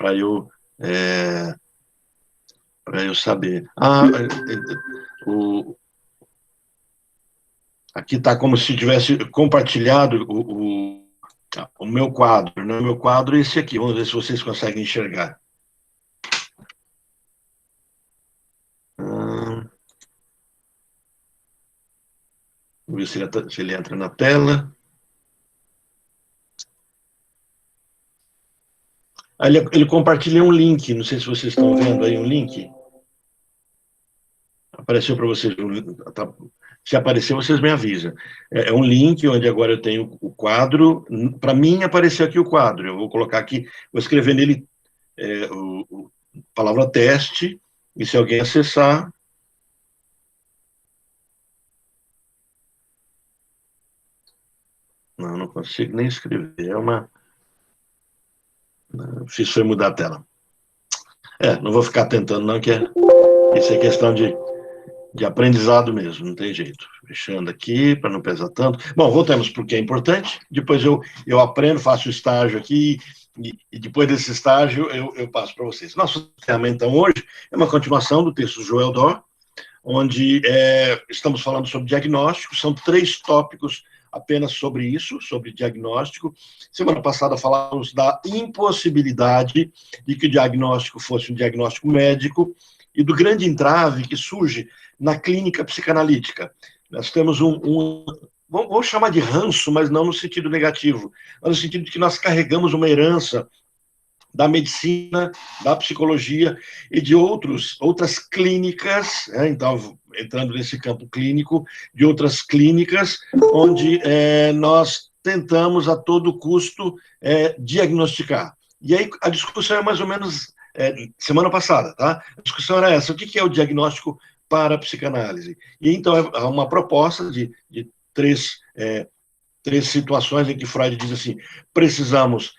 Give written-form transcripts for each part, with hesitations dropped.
para eu, para eu saber. Aqui está como se tivesse compartilhado o meu quadro, né? O meu quadro é esse aqui. Vamos ver se vocês conseguem enxergar. Vamos ver se ele entra na tela. Ele compartilha um link, não sei se vocês estão vendo aí um link. Apareceu para vocês, se aparecer, vocês me avisam. É um link onde agora eu tenho o quadro. Para mim, apareceu aqui o quadro. Eu vou colocar aqui, vou escrever nele a palavra teste, e se alguém acessar... Não consigo nem escrever. Fiz foi mudar a tela. Não vou ficar tentando, não, que isso é questão de aprendizado mesmo, não tem jeito. Fechando aqui, para não pesar tanto. Bom, voltamos para o que é importante. Depois eu aprendo, faço o estágio aqui, e depois desse estágio eu passo para vocês. Nosso tema, então, hoje é uma continuação do texto do Joel Dor, onde estamos falando sobre diagnóstico. São 3 tópicos apenas sobre isso, sobre diagnóstico. Semana passada falamos da impossibilidade de que o diagnóstico fosse um diagnóstico médico e do grande entrave que surge na clínica psicanalítica. Nós temos vou chamar de ranço, mas não no sentido negativo, mas no sentido de que nós carregamos uma herança da medicina, da psicologia e de outras clínicas, então, entrando nesse campo clínico, de outras clínicas, onde nós tentamos a todo custo diagnosticar. E aí a discussão é mais ou menos semana passada, tá? A discussão era essa: o que é o diagnóstico para a psicanálise? E então é uma proposta de 3 situações em que Freud diz assim: precisamos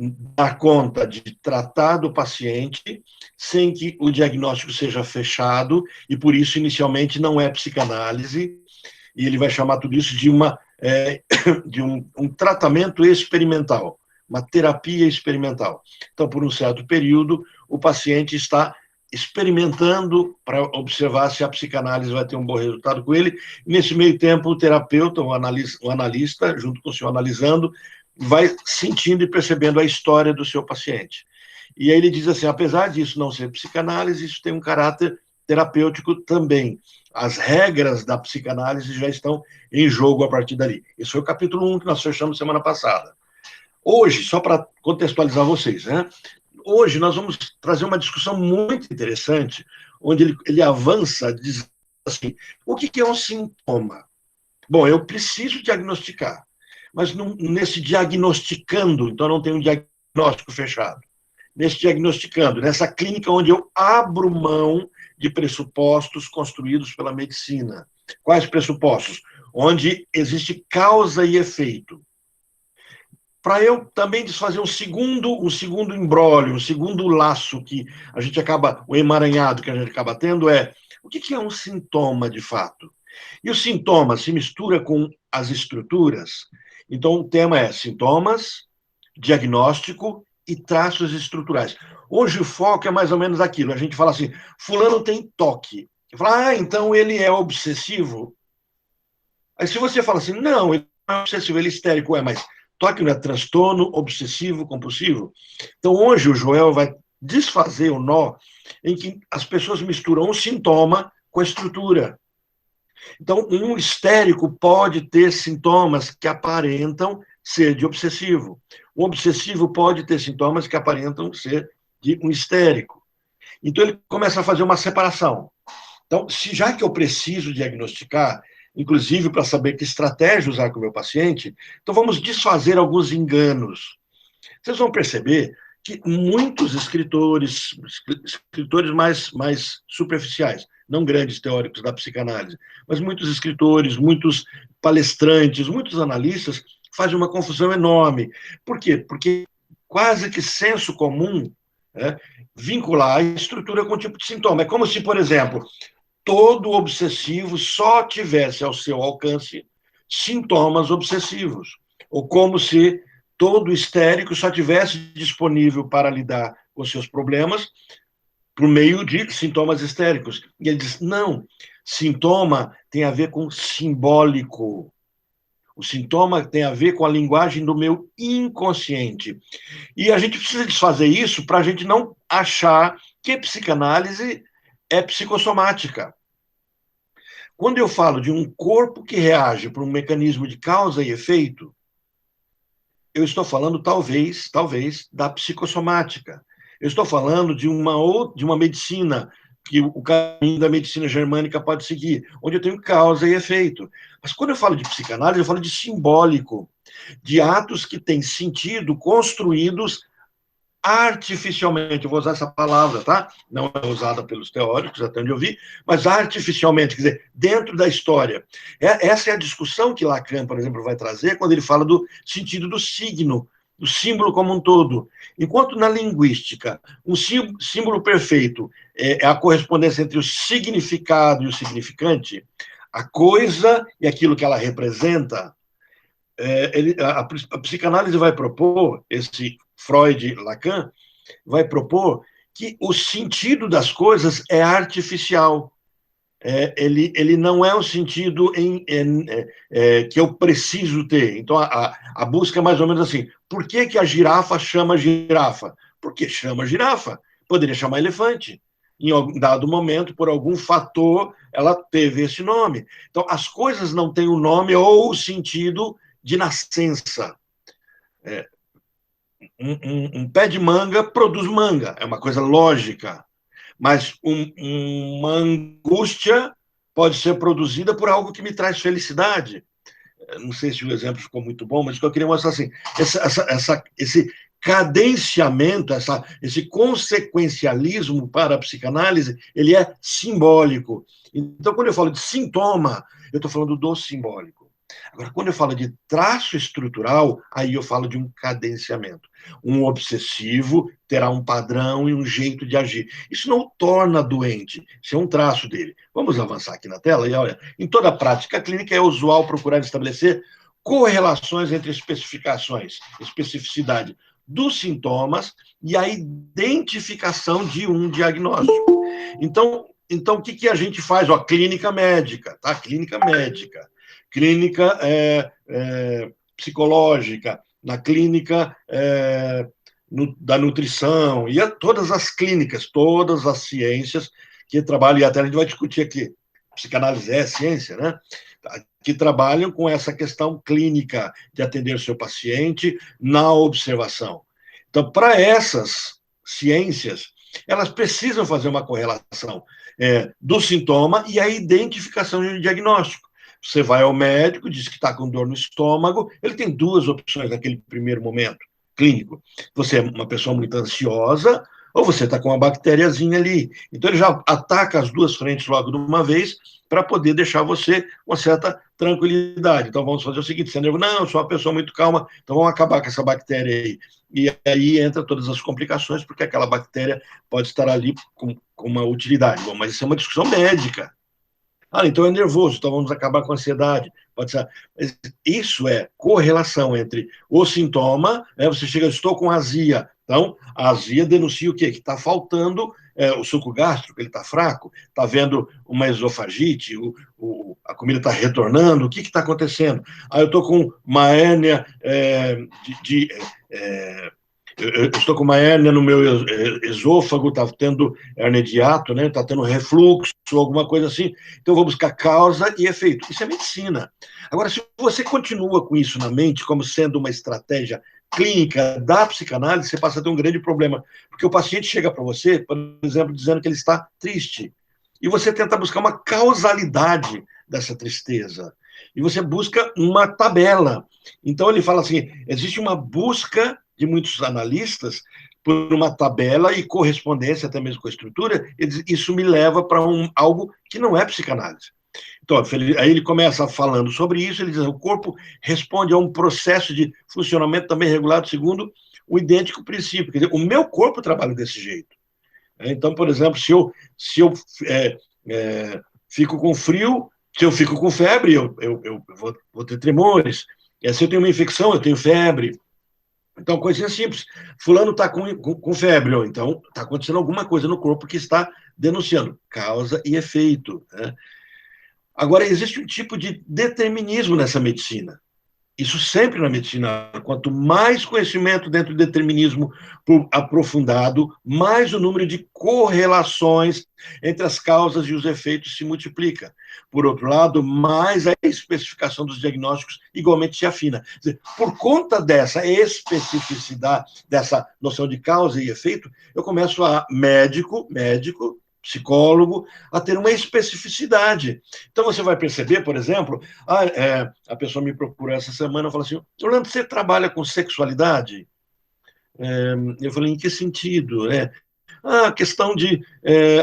dar conta de tratar do paciente sem que o diagnóstico seja fechado, e por isso inicialmente não é psicanálise, e ele vai chamar tudo isso de um tratamento experimental, uma terapia experimental. Então, por um certo período, o paciente está experimentando para observar se a psicanálise vai ter um bom resultado com ele. Nesse meio tempo, o terapeuta, o analista, junto com o senhor analisando, vai sentindo e percebendo a história do seu paciente. E aí ele diz assim: apesar disso não ser psicanálise, isso tem um caráter terapêutico também. As regras da psicanálise já estão em jogo a partir dali. Esse foi o capítulo 1 que nós fechamos semana passada. Hoje, só para contextualizar vocês, né? Hoje nós vamos trazer uma discussão muito interessante, onde ele avança, diz assim: o que é um sintoma? Bom, eu preciso diagnosticar, mas nesse diagnosticando, então não tem um diagnóstico fechado. Nesse diagnosticando, nessa clínica onde eu abro mão de pressupostos construídos pela medicina. Quais pressupostos? Onde existe causa e efeito. Para eu também desfazer um segundo imbróglio, um segundo laço que a gente acaba, o emaranhado que a gente acaba tendo o que é um sintoma de fato? E o sintoma se mistura com as estruturas. Então, o tema é sintomas, diagnóstico e traços estruturais. Hoje o foco é mais ou menos aquilo. A gente fala assim: fulano tem toque. Eu falo: então ele é obsessivo? Aí se você fala assim: não, ele não é obsessivo, ele é histérico. Mas toque não é transtorno obsessivo compulsivo? Então hoje o Joel vai desfazer o nó em que as pessoas misturam o sintoma com a estrutura. Então, um histérico pode ter sintomas que aparentam ser de obsessivo. Um obsessivo pode ter sintomas que aparentam ser de um histérico. Então, ele começa a fazer uma separação. Então, já que eu preciso diagnosticar, inclusive para saber que estratégia usar com o meu paciente, então vamos desfazer alguns enganos. Vocês vão perceber que muitos escritores mais superficiais, não grandes teóricos da psicanálise, mas muitos escritores, muitos palestrantes, muitos analistas fazem uma confusão enorme. Por quê? Porque quase que senso comum vincular a estrutura com o tipo de sintoma. É como se, por exemplo, todo obsessivo só tivesse ao seu alcance sintomas obsessivos. Ou como se todo histérico só tivesse disponível para lidar com seus problemas por meio de sintomas histéricos. E ele diz, não, sintoma tem a ver com simbólico. O sintoma tem a ver com a linguagem do meu inconsciente. E a gente precisa desfazer isso para a gente não achar que psicanálise é psicossomática. Quando eu falo de um corpo que reage por um mecanismo de causa e efeito, eu estou falando, talvez, da psicossomática. Eu estou falando de uma medicina, que o caminho da medicina germânica pode seguir, onde eu tenho causa e efeito. Mas quando eu falo de psicanálise, eu falo de simbólico, de atos que têm sentido construídos artificialmente, eu vou usar essa palavra, tá? Não é usada pelos teóricos, até onde eu vi, mas artificialmente, quer dizer, dentro da história. Essa é a discussão que Lacan, por exemplo, vai trazer quando ele fala do sentido do signo, do símbolo como um todo. Enquanto na linguística, um símbolo perfeito é a correspondência entre o significado e o significante, a coisa e aquilo que ela representa, a psicanálise vai propor, esse Freud, Lacan, vai propor que o sentido das coisas é artificial. Ele não é o sentido que eu preciso ter. Então, a busca é mais ou menos assim. Por que a girafa chama girafa? Porque chama girafa. Poderia chamar elefante. Em algum dado momento, por algum fator, ela teve esse nome. Então, as coisas não têm o nome ou o sentido de nascença. Um pé de manga produz manga, é uma coisa lógica. Mas uma angústia pode ser produzida por algo que me traz felicidade. Não sei se o exemplo ficou muito bom, mas o que eu queria mostrar assim, esse cadenciamento, esse consequencialismo para a psicanálise, ele é simbólico. Então, quando eu falo de sintoma, eu estou falando do simbólico. Agora, quando eu falo de traço estrutural, aí eu falo de um cadenciamento. Um obsessivo terá um padrão e um jeito de agir. Isso não o torna doente, isso é um traço dele. Vamos avançar aqui na tela e olha, em toda a prática clínica é usual procurar estabelecer correlações entre especificidade dos sintomas e a identificação de um diagnóstico. Então o que a gente faz? Ó, clínica médica, tá? Clínica médica. Clínica psicológica, na clínica da nutrição, e todas as clínicas, todas as ciências que trabalham, e até a gente vai discutir aqui, psicanálise é ciência, né? Que trabalham com essa questão clínica de atender o seu paciente na observação. Então, para essas ciências, elas precisam fazer uma correlação do sintoma e a identificação de um diagnóstico. Você vai ao médico, diz que está com dor no estômago, ele tem duas opções naquele primeiro momento clínico. Você é uma pessoa muito ansiosa, ou você está com uma bactériazinha ali. Então, ele já ataca as duas frentes logo de uma vez, para poder deixar você com uma certa tranquilidade. Então, vamos fazer o seguinte, você não, eu sou uma pessoa muito calma, então vamos acabar com essa bactéria aí. E aí entra todas as complicações, porque aquela bactéria pode estar ali com uma utilidade. Bom, mas isso é uma discussão médica. Então é nervoso, então vamos acabar com a ansiedade. Pode ser. Isso é correlação entre o sintoma, você chega, estou com azia. Então, a azia denuncia o quê? Que está faltando o suco gástrico, ele está fraco, está havendo uma esofagite, a comida está retornando, o que está acontecendo? Eu estou com uma hérnia eu estou com uma hérnia no meu esôfago, está tendo hérnia de hiato, né? Está tendo refluxo, alguma coisa assim. Então, eu vou buscar causa e efeito. Isso é medicina. Agora, se você continua com isso na mente, como sendo uma estratégia clínica da psicanálise, você passa a ter um grande problema. Porque o paciente chega para você, por exemplo, dizendo que ele está triste. E você tenta buscar uma causalidade dessa tristeza. E você busca uma tabela. Então, ele fala assim, existe uma busca de muitos analistas por uma tabela e correspondência, até mesmo com a estrutura, isso me leva para algo que não é psicanálise. Então, aí ele começa falando sobre isso, ele diz, o corpo responde a um processo de funcionamento também regulado segundo o idêntico princípio. Quer dizer, o meu corpo trabalha desse jeito. Então, por exemplo, se eu fico com frio, se eu fico com febre, eu vou ter tremores. Se eu tenho uma infecção, eu tenho febre. Então, coisinha simples. Fulano está com febre, ou então está acontecendo alguma coisa no corpo que está denunciando. Causa e efeito. Né? Agora, existe um tipo de determinismo nessa medicina. Isso sempre na medicina. Quanto mais conhecimento dentro do determinismo aprofundado, mais o número de correlações entre as causas e os efeitos se multiplica. Por outro lado, mais a especificação dos diagnósticos igualmente se afina. Quer dizer, por conta dessa especificidade, dessa noção de causa e efeito, eu começo a médico, psicólogo, a ter uma especificidade. Então, você vai perceber, por exemplo, a pessoa me procurou essa semana e falou assim, Orlando, você trabalha com sexualidade? Eu falei, em que sentido? Questão de...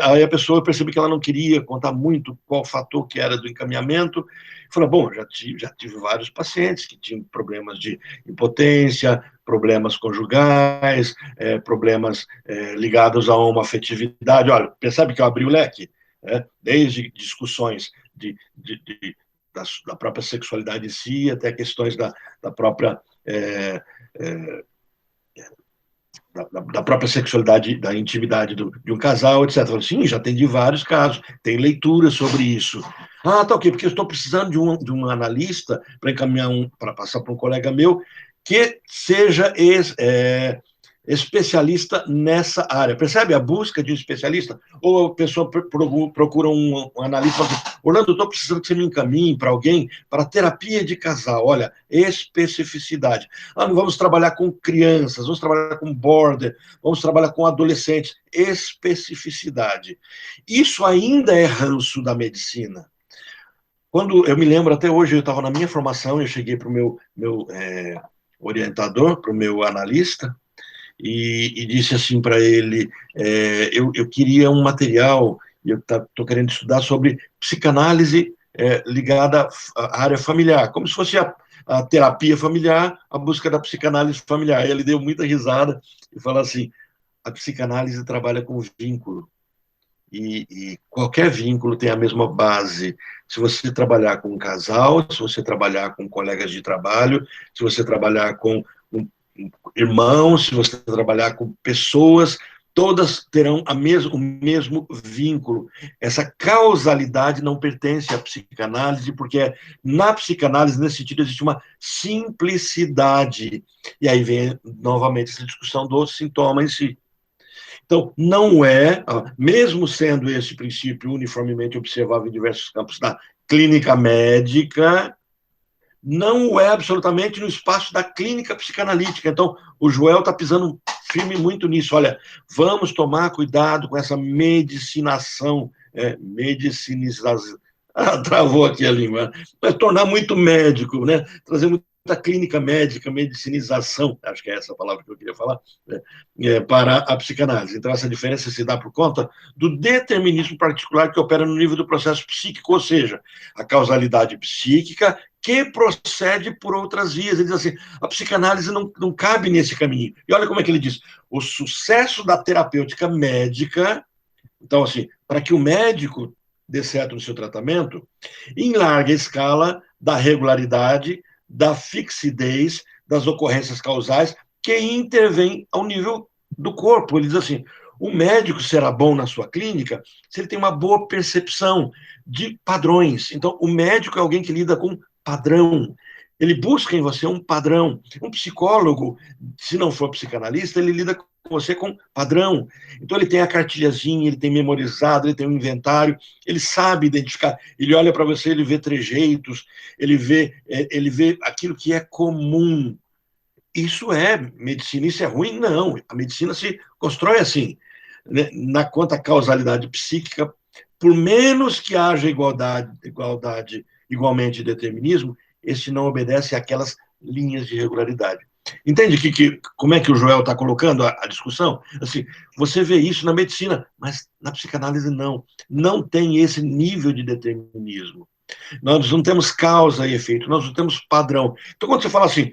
aí a pessoa, eu percebi que ela não queria contar muito qual fator que era do encaminhamento. Falei, bom, já tive vários pacientes que tinham problemas de impotência, problemas conjugais, problemas ligados a uma afetividade. Olha, percebe que eu abri o leque? Desde discussões da própria sexualidade em si, até questões da própria... da própria sexualidade, da intimidade de um casal, etc. Eu falei, sim, já atendi vários casos, tem leitura sobre isso. Tá ok, porque eu estou precisando de um analista para encaminhar para passar para um colega meu que seja especialista nessa área. Percebe a busca de um especialista? Ou a pessoa procura um analista e fala assim, Orlando, eu estou precisando que você me encaminhe para alguém para terapia de casal. Olha, especificidade. Não vamos trabalhar com crianças, vamos trabalhar com border, vamos trabalhar com adolescentes. Especificidade. Isso ainda é ranço da medicina. Quando eu me lembro, até hoje, eu estava na minha formação, eu cheguei para o meu orientador, para o meu analista, e disse assim para ele, eu queria um material, eu estou querendo estudar sobre psicanálise ligada à área familiar, como se fosse a terapia familiar, a busca da psicanálise familiar. E ele deu muita risada e falou assim, a psicanálise trabalha com vínculo, e qualquer vínculo tem a mesma base. Se você trabalhar com um casal, se você trabalhar com colegas de trabalho, se você trabalhar com irmãos, se você trabalhar com pessoas, todas terão o mesmo vínculo. Essa causalidade não pertence à psicanálise, porque na psicanálise, nesse sentido, existe uma simplicidade. E aí vem novamente essa discussão do sintoma em si. Então, não mesmo sendo esse princípio uniformemente observável em diversos campos da clínica médica, não é absolutamente no espaço da clínica psicanalítica. Então, o Joel está pisando firme muito nisso. Olha, vamos tomar cuidado com essa medicinação, medicinização. Travou aqui a língua. Vai tornar muito médico, né? Trazer muita clínica médica, medicinização, acho que é essa a palavra que eu queria falar, para a psicanálise. Então, essa diferença se dá por conta do determinismo particular que opera no nível do processo psíquico, ou seja, a causalidade psíquica que procede por outras vias. Ele diz assim, a psicanálise não cabe nesse caminho. E olha como é que ele diz, o sucesso da terapêutica médica, então, assim, para que o médico dê certo no seu tratamento, em larga escala, da regularidade, da fixidez, das ocorrências causais, que intervém ao nível do corpo. Ele diz assim, o médico será bom na sua clínica se ele tem uma boa percepção de padrões. Então, o médico é alguém que lida com padrão. Ele busca em você um padrão. Um psicólogo, se não for psicanalista, ele lida com você com padrão. Então, ele tem a cartilhazinha, ele tem memorizado, ele tem um inventário, ele sabe identificar. Ele olha para você, ele vê trejeitos, ele vê aquilo que é comum. Isso é medicina, isso é ruim? Não. A medicina se constrói assim. Né? Quanto à causalidade psíquica, por menos que haja igualmente determinismo, este não obedece àquelas linhas de regularidade. Entende como é que o Joel está colocando a discussão? Assim, você vê isso na medicina, mas na psicanálise não. Não tem esse nível de determinismo. Nós não temos causa e efeito, nós não temos padrão. Então, quando você fala assim,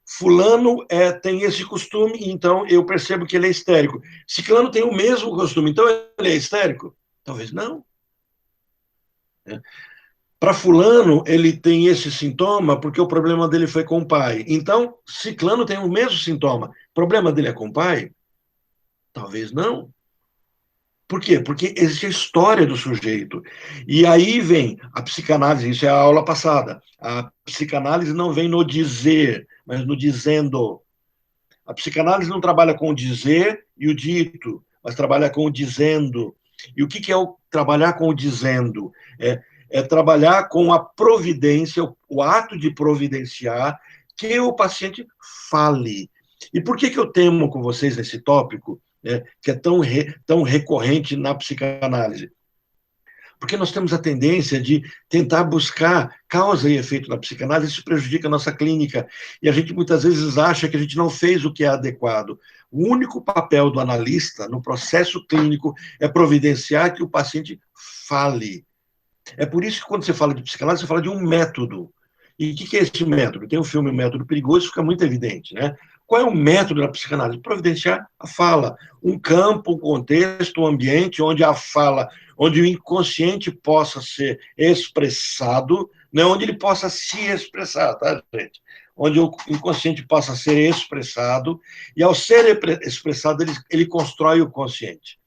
fulano tem esse costume, então eu percebo que ele é histérico. Ciclano tem o mesmo costume, então ele é histérico? Talvez não. para fulano, ele tem esse sintoma porque o problema dele foi com o pai. Então, ciclano tem o mesmo sintoma. O problema dele é com o pai? Talvez não. Por quê? Porque existe a história do sujeito. E aí vem a psicanálise, isso é a aula passada. A psicanálise não vem no dizer, mas no dizendo. A psicanálise não trabalha com o dizer e o dito, mas trabalha com o dizendo. E o que é o trabalhar com o dizendo? É trabalhar com a providência, o ato de providenciar que o paciente fale. E por que eu temo com vocês nesse tópico, que é tão recorrente na psicanálise? Porque nós temos a tendência de tentar buscar causa e efeito na psicanálise, isso prejudica a nossa clínica, e a gente muitas vezes acha que a gente não fez o que é adequado. O único papel do analista no processo clínico é providenciar que o paciente fale. É por isso que quando você fala de psicanálise, você fala de um método. E o que é esse método? Tem o filme O Método Perigoso, fica muito evidente, né? Qual é o método da psicanálise? Providenciar a fala. Um campo, um contexto, um ambiente onde a fala, onde o inconsciente possa ser expressado, né? Onde ele possa se expressar, tá, gente? Onde o inconsciente possa ser expressado, e ao ser expressado, ele constrói o consciente.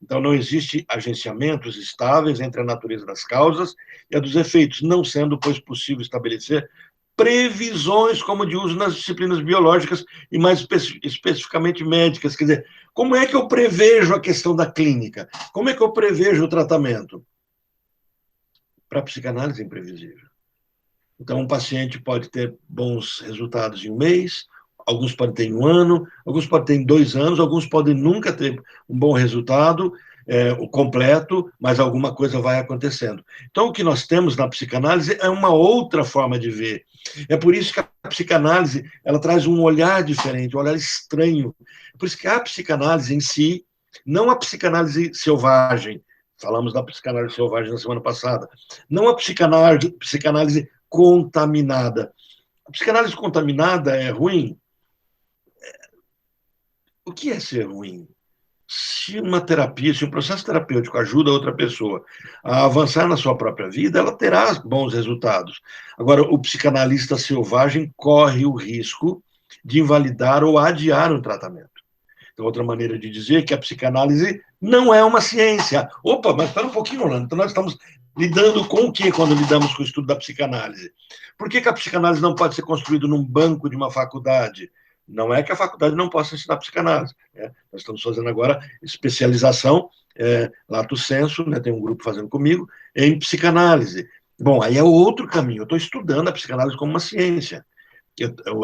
Então, não existe agenciamentos estáveis entre a natureza das causas e a dos efeitos, não sendo, pois, possível estabelecer previsões como de uso nas disciplinas biológicas e mais especificamente médicas. Quer dizer, como é que eu prevejo a questão da clínica? Como é que eu prevejo o tratamento? Para a psicanálise é imprevisível. Então, um paciente pode ter bons resultados em um mês, alguns podem ter em um ano, alguns podem ter em 2 anos, alguns podem nunca ter um bom resultado, o completo, mas alguma coisa vai acontecendo. Então, o que nós temos na psicanálise é uma outra forma de ver. É por isso que a psicanálise ela traz um olhar diferente, um olhar estranho. É por isso que a psicanálise em si, não a psicanálise selvagem, falamos da psicanálise selvagem na semana passada, não a psicanálise contaminada. A psicanálise contaminada é ruim? O que é ser ruim? Se uma terapia, se um processo terapêutico ajuda outra pessoa a avançar na sua própria vida, ela terá bons resultados. Agora, o psicanalista selvagem corre o risco de invalidar ou adiar um tratamento. Então, outra maneira de dizer que a psicanálise não é uma ciência. Opa, mas espera um pouquinho, Orlando. Então, nós estamos lidando com o que quando lidamos com o estudo da psicanálise? Por que a psicanálise não pode ser construída num banco de uma faculdade? Não é que a faculdade não possa ensinar psicanálise. Né? Nós estamos fazendo agora especialização, lato sensu, né? Tem um grupo fazendo comigo, em psicanálise. Bom, aí é outro caminho. Eu estou estudando a psicanálise como uma ciência.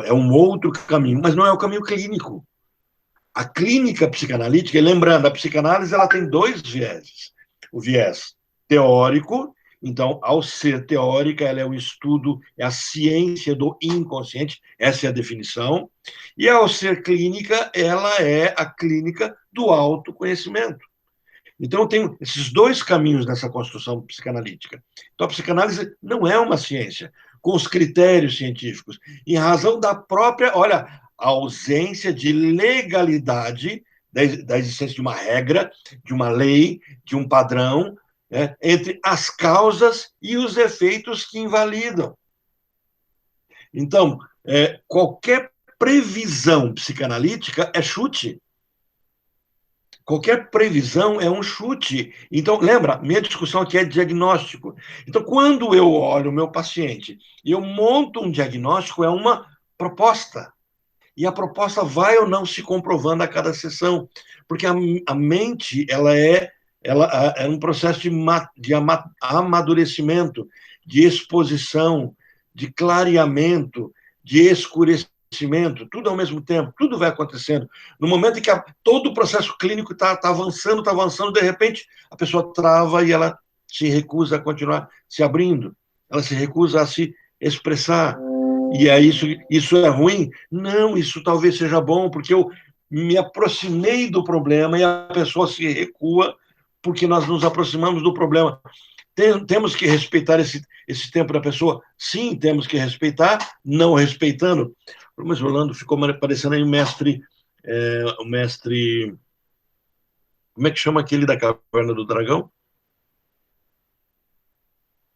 É um outro caminho, mas não é o caminho clínico. A clínica psicanalítica, e lembrando, a psicanálise ela tem dois vieses. O viés teórico, então, ao ser teórica, ela é o estudo, é a ciência do inconsciente, essa é a definição. E ao ser clínica, ela é a clínica do autoconhecimento. Então, tem esses dois caminhos nessa construção psicanalítica. Então, a psicanálise não é uma ciência com os critérios científicos, em razão da própria, olha, a ausência de legalidade da existência de uma regra, de uma lei, de um padrão, né, entre as causas e os efeitos que invalidam. Então, qualquer previsão psicanalítica é chute. Qualquer previsão é um chute. Então, lembra, minha discussão aqui é diagnóstico. Então, quando eu olho o meu paciente e eu monto um diagnóstico, é uma proposta. E a proposta vai ou não se comprovando a cada sessão. Porque a mente, ela é um processo de amadurecimento, de exposição, de clareamento, de escurecimento, tudo ao mesmo tempo, tudo vai acontecendo. No momento em que todo o processo clínico está avançando, de repente a pessoa trava e ela se recusa a continuar se abrindo, ela se recusa a se expressar. E é isso é ruim? Não, isso talvez seja bom, porque eu me aproximei do problema e a pessoa se recua porque nós nos aproximamos do problema. Temos que respeitar esse tempo da pessoa? Sim, temos que respeitar, não respeitando. Mas Orlando ficou parecendo aí o mestre. Como é que chama aquele da Caverna do Dragão?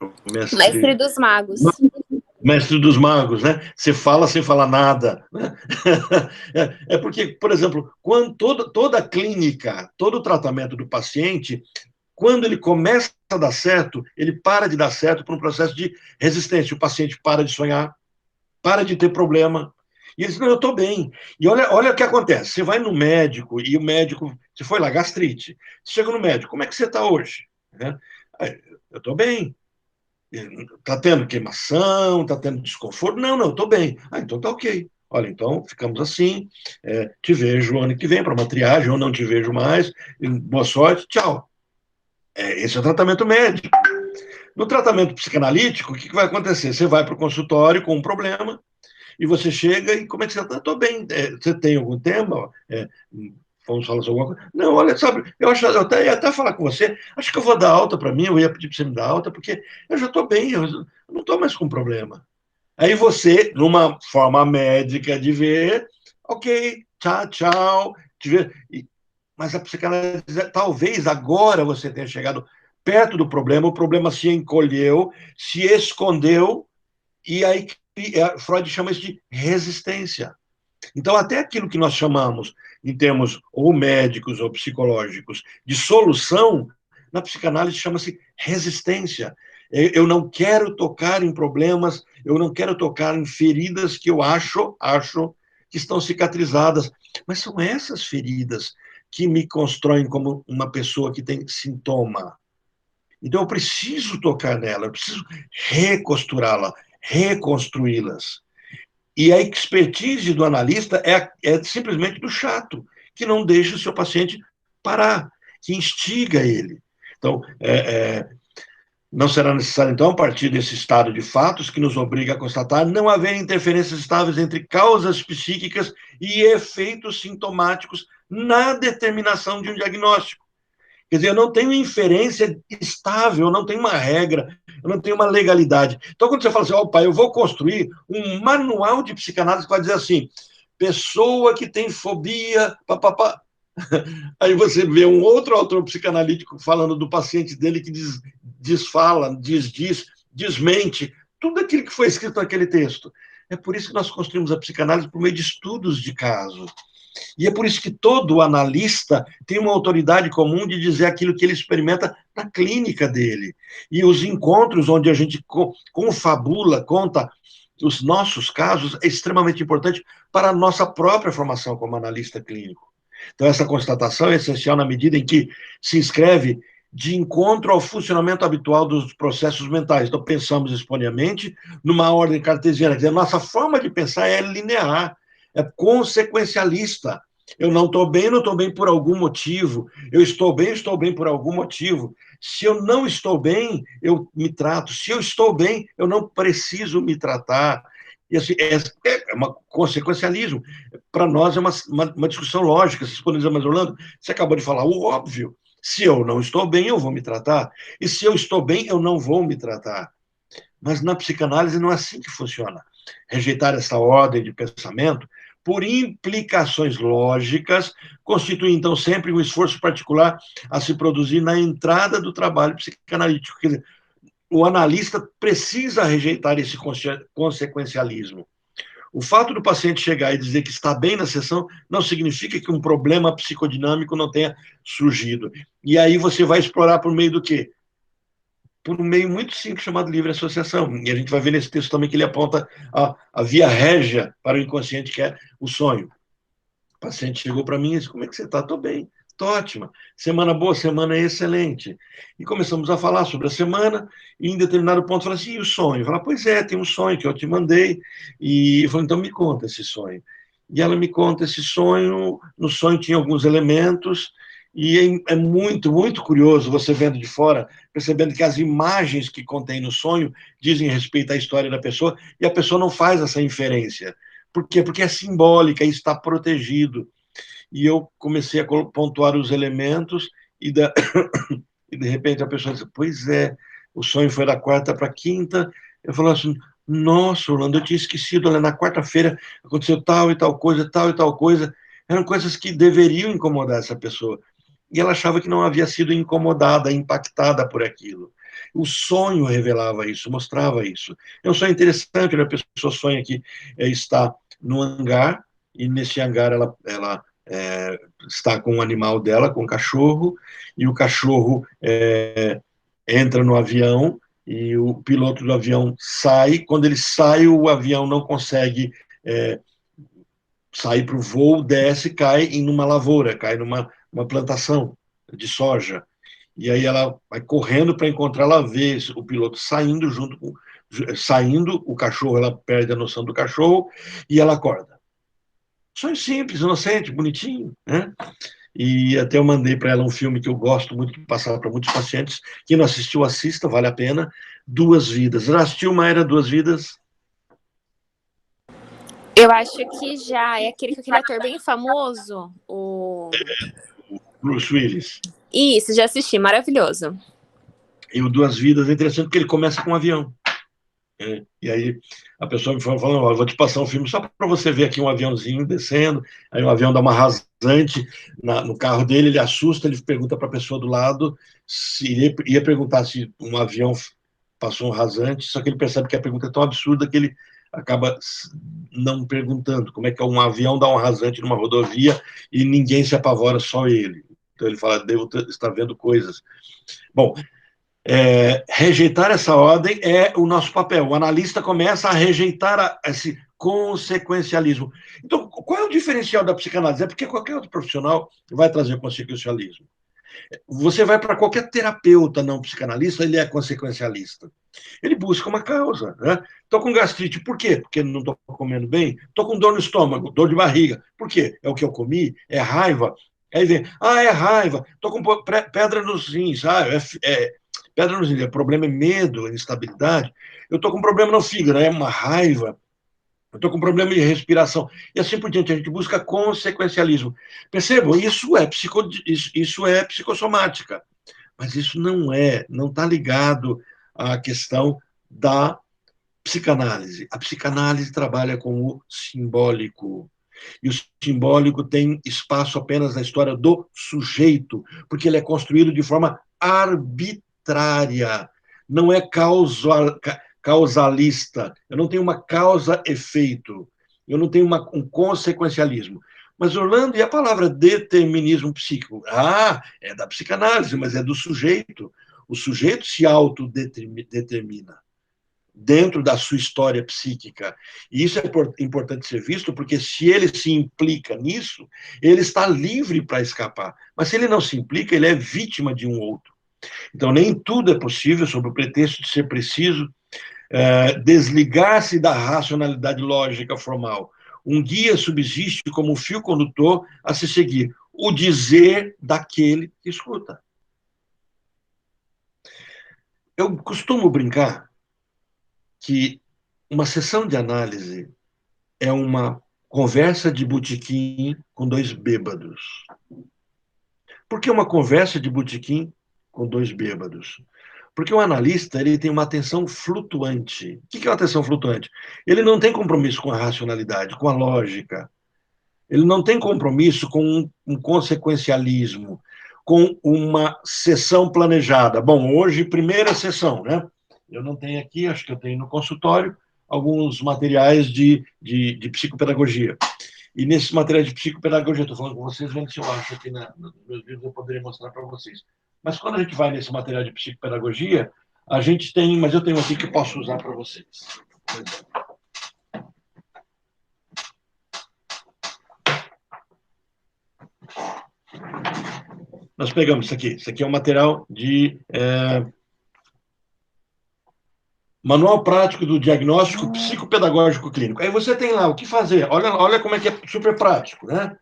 O mestre... Mestre dos magos. Mestre dos magos, né? Você fala sem falar nada. Né? É porque, por exemplo, quando toda a clínica, todo o tratamento do paciente, quando ele começa a dar certo, ele para de dar certo por um processo de resistência. O paciente para de sonhar, para de ter problema. E ele diz, não, eu estou bem. E olha o que acontece. Você vai no médico, e o médico, você foi lá, gastrite. Você chega no médico, como é que você está hoje? Né? Eu estou bem. Está tendo queimação, está tendo desconforto? Não, estou bem. Então tá ok. Olha, então ficamos assim, te vejo ano que vem para uma triagem, ou não te vejo mais, boa sorte, tchau. Esse é o tratamento médico. No tratamento psicanalítico, o que vai acontecer? Você vai para o consultório com um problema, e você chega e como é que você está? Estou bem. Você tem algum tema? Vamos falar sobre alguma coisa? Não, olha, sabe, eu ia até falar com você, acho que eu vou dar alta para mim, eu ia pedir para você me dar alta, porque eu já estou bem, eu não estou mais com problema. Aí você, numa forma médica de ver, ok, tchau, tchau, te ver. Mas a psicanálise, talvez agora você tenha chegado perto do problema, o problema se encolheu, se escondeu, e aí Freud chama isso de resistência. Então, até aquilo que nós chamamos, em termos ou médicos ou psicológicos, de solução, na psicanálise chama-se resistência. Eu não quero tocar em problemas, eu não quero tocar em feridas que eu acho que estão cicatrizadas. Mas são essas feridas que me constroem como uma pessoa que tem sintoma. Então, eu preciso tocar nela, eu preciso recosturá-la, reconstruí-las. E a expertise do analista é simplesmente do chato, que não deixa o seu paciente parar, que instiga ele. Então, não será necessário, então, partir desse estado de fatos que nos obriga a constatar não haver interferências estáveis entre causas psíquicas e efeitos sintomáticos na determinação de um diagnóstico. Quer dizer, eu não tenho inferência estável, eu não tenho uma regra, eu não tenho uma legalidade. Então, quando você fala assim, opa, eu vou construir um manual de psicanálise que vai dizer assim, pessoa que tem fobia, papapá. Aí você vê um outro autor psicanalítico falando do paciente dele que desfala, desmente, tudo aquilo que foi escrito naquele texto. É por isso que nós construímos a psicanálise por meio de estudos de caso. E é por isso que todo analista tem uma autoridade comum de dizer aquilo que ele experimenta na clínica dele. E os encontros onde a gente confabula, conta os nossos casos, é extremamente importante para a nossa própria formação como analista clínico. Então, essa constatação é essencial na medida em que se inscreve de encontro ao funcionamento habitual dos processos mentais. Então, pensamos espontaneamente numa ordem cartesiana. Quer dizer, a nossa forma de pensar é linear, é consequencialista. Eu não estou bem por algum motivo. Eu estou bem por algum motivo. Se eu não estou bem, eu me trato. Se eu estou bem, eu não preciso me tratar. E assim, é um consequencialismo. Para nós é uma discussão lógica. Vocês podem dizer, mas Orlando, você acabou de falar o óbvio. Se eu não estou bem, eu vou me tratar. E se eu estou bem, eu não vou me tratar. Mas na psicanálise não é assim que funciona. Rejeitar essa ordem de pensamento, por implicações lógicas, constitui, então, sempre um esforço particular a se produzir na entrada do trabalho psicanalítico. Quer dizer, o analista precisa rejeitar esse consequencialismo. O fato do paciente chegar e dizer que está bem na sessão não significa que um problema psicodinâmico não tenha surgido. E aí você vai explorar por meio do quê? Por um meio muito simples chamado livre associação. E a gente vai ver nesse texto também que ele aponta a via régia para o inconsciente, que é o sonho. O paciente chegou para mim e disse, como é que você está? Estou bem, estou ótima. Semana boa, semana excelente. E começamos a falar sobre a semana, e em determinado ponto falou assim, e o sonho? Eu falei, pois é, tem um sonho que eu te mandei. E eu falei, então me conta esse sonho. E ela me conta esse sonho, no sonho tinha alguns elementos, e é muito, muito curioso você vendo de fora, percebendo que as imagens que contém no sonho dizem respeito à história da pessoa, e a pessoa não faz essa inferência. Por quê? Porque é simbólica e está protegido. E eu comecei a pontuar os elementos, e de repente a pessoa disse, pois é, o sonho foi da quarta para a quinta. Eu falo assim, nossa, Orlando, eu tinha esquecido, olha, na quarta-feira aconteceu tal e tal coisa, tal e tal coisa. Eram coisas que deveriam incomodar essa pessoa. E ela achava que não havia sido incomodada, impactada por aquilo. O sonho revelava isso, mostrava isso. É um sonho interessante, a pessoa sonha que está no hangar, e nesse hangar ela está com o animal dela, com o cachorro, e o cachorro entra no avião, e o piloto do avião sai. Quando ele sai, o avião não consegue sair para o voo, desce, cai em uma lavoura, cai numa plantação de soja. E aí ela vai correndo para encontrar, ela vê o piloto saindo saindo, o cachorro, ela perde a noção do cachorro e ela acorda. Sonho simples, inocente, bonitinho, né? E até eu mandei para ela um filme que eu gosto muito de passar para muitos pacientes. Quem não assistiu, assista, vale a pena. Duas Vidas. Já assistiu, Mayra, Duas Vidas? Eu acho que já. É aquele ator bem famoso, o Bruce Willis. Isso, já assisti, maravilhoso. E o Duas Vidas é interessante porque ele começa com um avião. E aí a pessoa me falou, eu vou te passar um filme só para você ver aqui um aviãozinho descendo, aí o avião dá uma rasante no carro dele, ele assusta, ele pergunta para a pessoa do lado se ele ia perguntar se um avião passou um rasante, só que ele percebe que a pergunta é tão absurda que ele acaba não perguntando como é que um avião dá um rasante numa rodovia e ninguém se apavora, só ele. Então ele fala, devo estar vendo coisas. Bom, rejeitar essa ordem é o nosso papel. O analista começa a rejeitar esse consequencialismo. Então, qual é o diferencial da psicanálise? É porque qualquer outro profissional vai trazer consequencialismo. Você vai para qualquer terapeuta não psicanalista, ele é consequencialista. Ele busca uma causa. Né? Estou com gastrite, por quê? Porque não estou comendo bem. Estou com dor no estômago, dor de barriga. Por quê? É o que eu comi? É raiva? Aí vem, é raiva. Estou com pedra nos rins. Pedra nos rins. O problema é medo, instabilidade. Eu estou com problema no fígado, é uma raiva. Eu estou com problema de respiração. E assim por diante, a gente busca consequencialismo. Percebam, isso é psicossomática. Mas isso não está ligado à questão da psicanálise. A psicanálise trabalha com o simbólico. E o simbólico tem espaço apenas na história do sujeito, porque ele é construído de forma arbitrária. Não é causalista. Eu não tenho uma causa-efeito. Eu não tenho um consequencialismo. Mas, Orlando, e a palavra determinismo psíquico? É da psicanálise, mas é do sujeito. O sujeito se autodetermina dentro da sua história psíquica. E isso é importante ser visto, porque se ele se implica nisso, ele está livre para escapar. Mas se ele não se implica, ele é vítima de um outro. Então, nem tudo é possível, sob o pretexto de ser preciso desligar-se da racionalidade lógica formal. Um guia subsiste como um fio condutor a se seguir, o dizer daquele que escuta. Eu costumo brincar que uma sessão de análise é uma conversa de botequim com dois bêbados. Por que uma conversa de botequim com dois bêbados? Porque o analista ele tem uma atenção flutuante. O que é uma atenção flutuante? Ele não tem compromisso com a racionalidade, com a lógica. Ele não tem compromisso com um consequencialismo, com uma sessão planejada. Bom, hoje, primeira sessão, né? Eu não tenho aqui, acho que eu tenho no consultório, alguns materiais de psicopedagogia. E nesses materiais de psicopedagogia, estou falando com vocês, vendo se eu acho aqui nos meus livros, eu poderia mostrar para vocês. Mas quando a gente vai nesse material de psicopedagogia, a gente tem, mas eu tenho aqui que eu posso usar para vocês. Nós pegamos isso aqui é um material de Manual Prático do Diagnóstico Psicopedagógico Clínico. Aí você tem lá o que fazer. Olha como é que é super prático, né?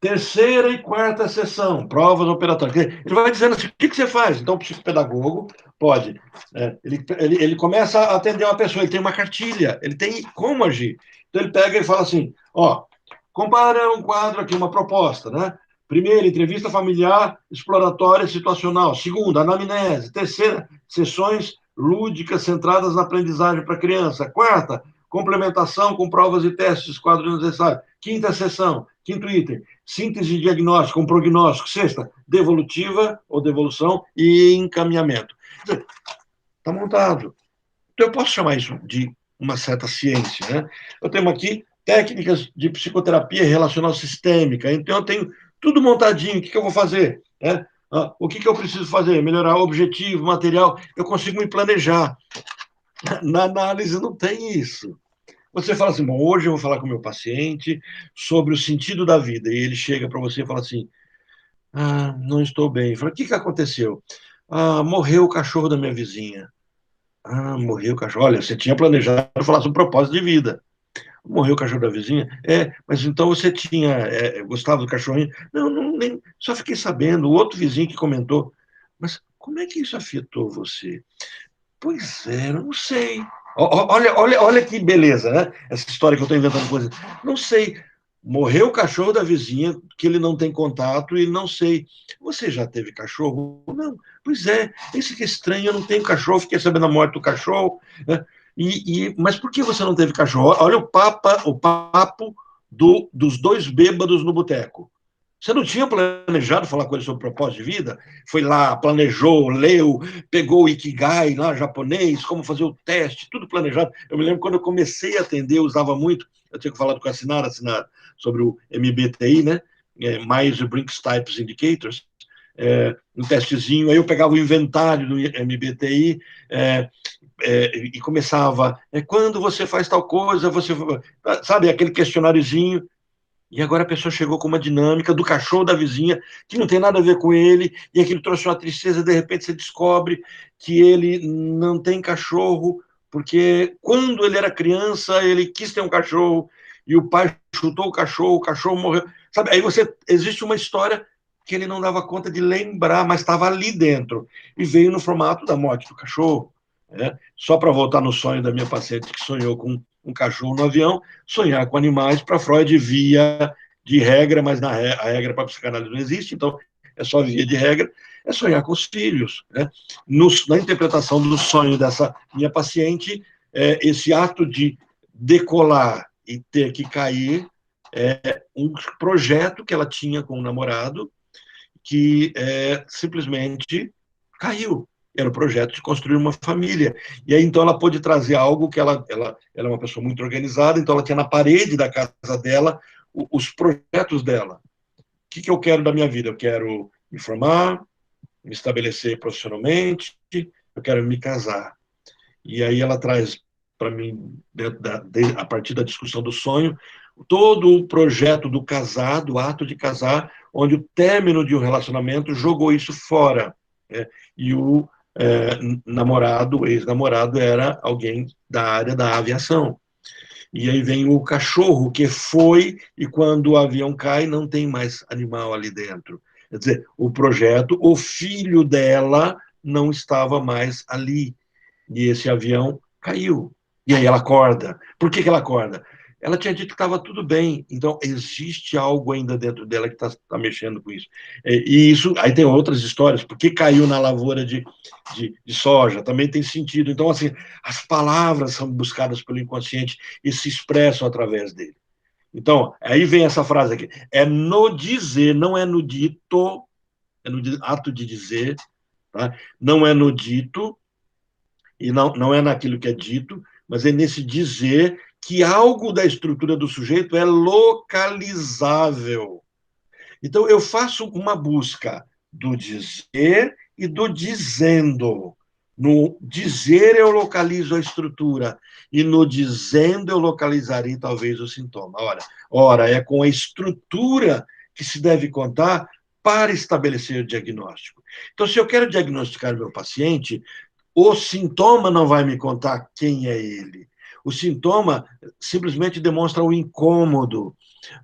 Terceira e quarta sessão, provas operatórias. Ele vai dizendo assim, o que você faz? Então, o psicopedagogo pode. Ele começa a atender uma pessoa, ele tem uma cartilha, ele tem como agir. Então, ele pega e fala assim, compara um quadro aqui, uma proposta, né? Primeira, entrevista familiar, exploratória, situacional. Segunda, anamnese. Terceira, sessões lúdicas centradas na aprendizagem para criança. Quarta, complementação com provas e testes, quadro necessário. Quinta sessão, Quinto item, síntese de diagnóstico, com prognóstico. Sexta, devolutiva ou devolução e encaminhamento. Está montado. Então, eu posso chamar isso de uma certa ciência, né? Eu tenho aqui técnicas de psicoterapia relacional sistêmica. Então, eu tenho tudo montadinho. O que eu vou fazer? Né? O que eu preciso fazer? Melhorar o objetivo, material. Eu consigo me planejar. Na análise não tem isso. Você fala assim, bom, hoje eu vou falar com o meu paciente sobre o sentido da vida. E ele chega para você e fala assim, não estou bem. Fala, o que aconteceu? Morreu o cachorro da minha vizinha. Morreu o cachorro. Olha, você tinha planejado falar sobre propósito de vida. Morreu o cachorro da vizinha? Mas então você gostava do cachorrinho? Não, nem, só fiquei sabendo. O outro vizinho que comentou. Mas como é que isso afetou você? Pois é, eu não sei. Olha que beleza, né? Essa história que eu estou inventando coisa. Não sei. Morreu o cachorro da vizinha, que ele não tem contato, e não sei. Você já teve cachorro? Não. Pois é, isso que é estranho, eu não tenho cachorro, fiquei sabendo a morte do cachorro. Né? Mas por que você não teve cachorro? Olha o papo dos dois bêbados no boteco. Você não tinha planejado falar com ele sobre propósito de vida? Foi lá, planejou, leu, pegou o Ikigai lá, japonês, como fazer o teste, tudo planejado. Eu me lembro quando eu comecei a atender, eu usava muito, eu tinha falado com a Sinara, sobre o MBTI, né? Myers-Briggs Types Indicators, um testezinho, aí eu pegava o inventário do MBTI, e começava, quando você faz tal coisa, você... Sabe, aquele questionáriozinho. E agora a pessoa chegou com uma dinâmica do cachorro da vizinha, que não tem nada a ver com ele, e aquilo trouxe uma tristeza, de repente você descobre que ele não tem cachorro, porque quando ele era criança, ele quis ter um cachorro, e o pai chutou o cachorro morreu. Sabe, aí existe uma história que ele não dava conta de lembrar, mas estava ali dentro, e veio no formato da morte do cachorro. Né? Só para voltar no sonho da minha paciente que sonhou com um cachorro no avião, sonhar com animais, para Freud, via de regra, mas a regra para a psicanálise não existe, então é só via de regra, é sonhar com os filhos. Né? Na interpretação do sonho dessa minha paciente, esse ato de decolar e ter que cair é um projeto que ela tinha com o namorado que simplesmente caiu. Era o projeto de construir uma família. E aí, então, ela pôde trazer algo que ela é uma pessoa muito organizada, então ela tinha na parede da casa dela os projetos dela. O que eu quero da minha vida? Eu quero me formar, me estabelecer profissionalmente, eu quero me casar. E aí ela traz para mim, a partir da discussão do sonho, todo o projeto do casar, do ato de casar, onde o término de um relacionamento jogou isso fora. Né? E o namorado, ex-namorado, era alguém da área da aviação. E aí vem o cachorro, que foi, e quando o avião cai, não tem mais animal ali dentro. Quer dizer, o projeto, o filho dela não estava mais ali. E esse avião caiu. E aí ela acorda. Por que ela acorda? Ela tinha dito que estava tudo bem. Então, existe algo ainda dentro dela que está mexendo com isso. E isso, aí tem outras histórias. Por que caiu na lavoura de soja? Também tem sentido. Então, assim, as palavras são buscadas pelo inconsciente e se expressam através dele. Então, aí vem essa frase aqui. É no dizer, não é no dito, é no ato de dizer, tá? Não é no dito, e não é naquilo que é dito, mas é nesse dizer que algo da estrutura do sujeito é localizável. Então, eu faço uma busca do dizer e do dizendo. No dizer, eu localizo a estrutura, e no dizendo, eu localizaria talvez o sintoma. Ora, é com a estrutura que se deve contar para estabelecer o diagnóstico. Então, se eu quero diagnosticar meu paciente, o sintoma não vai me contar quem é ele. O sintoma simplesmente demonstra o incômodo.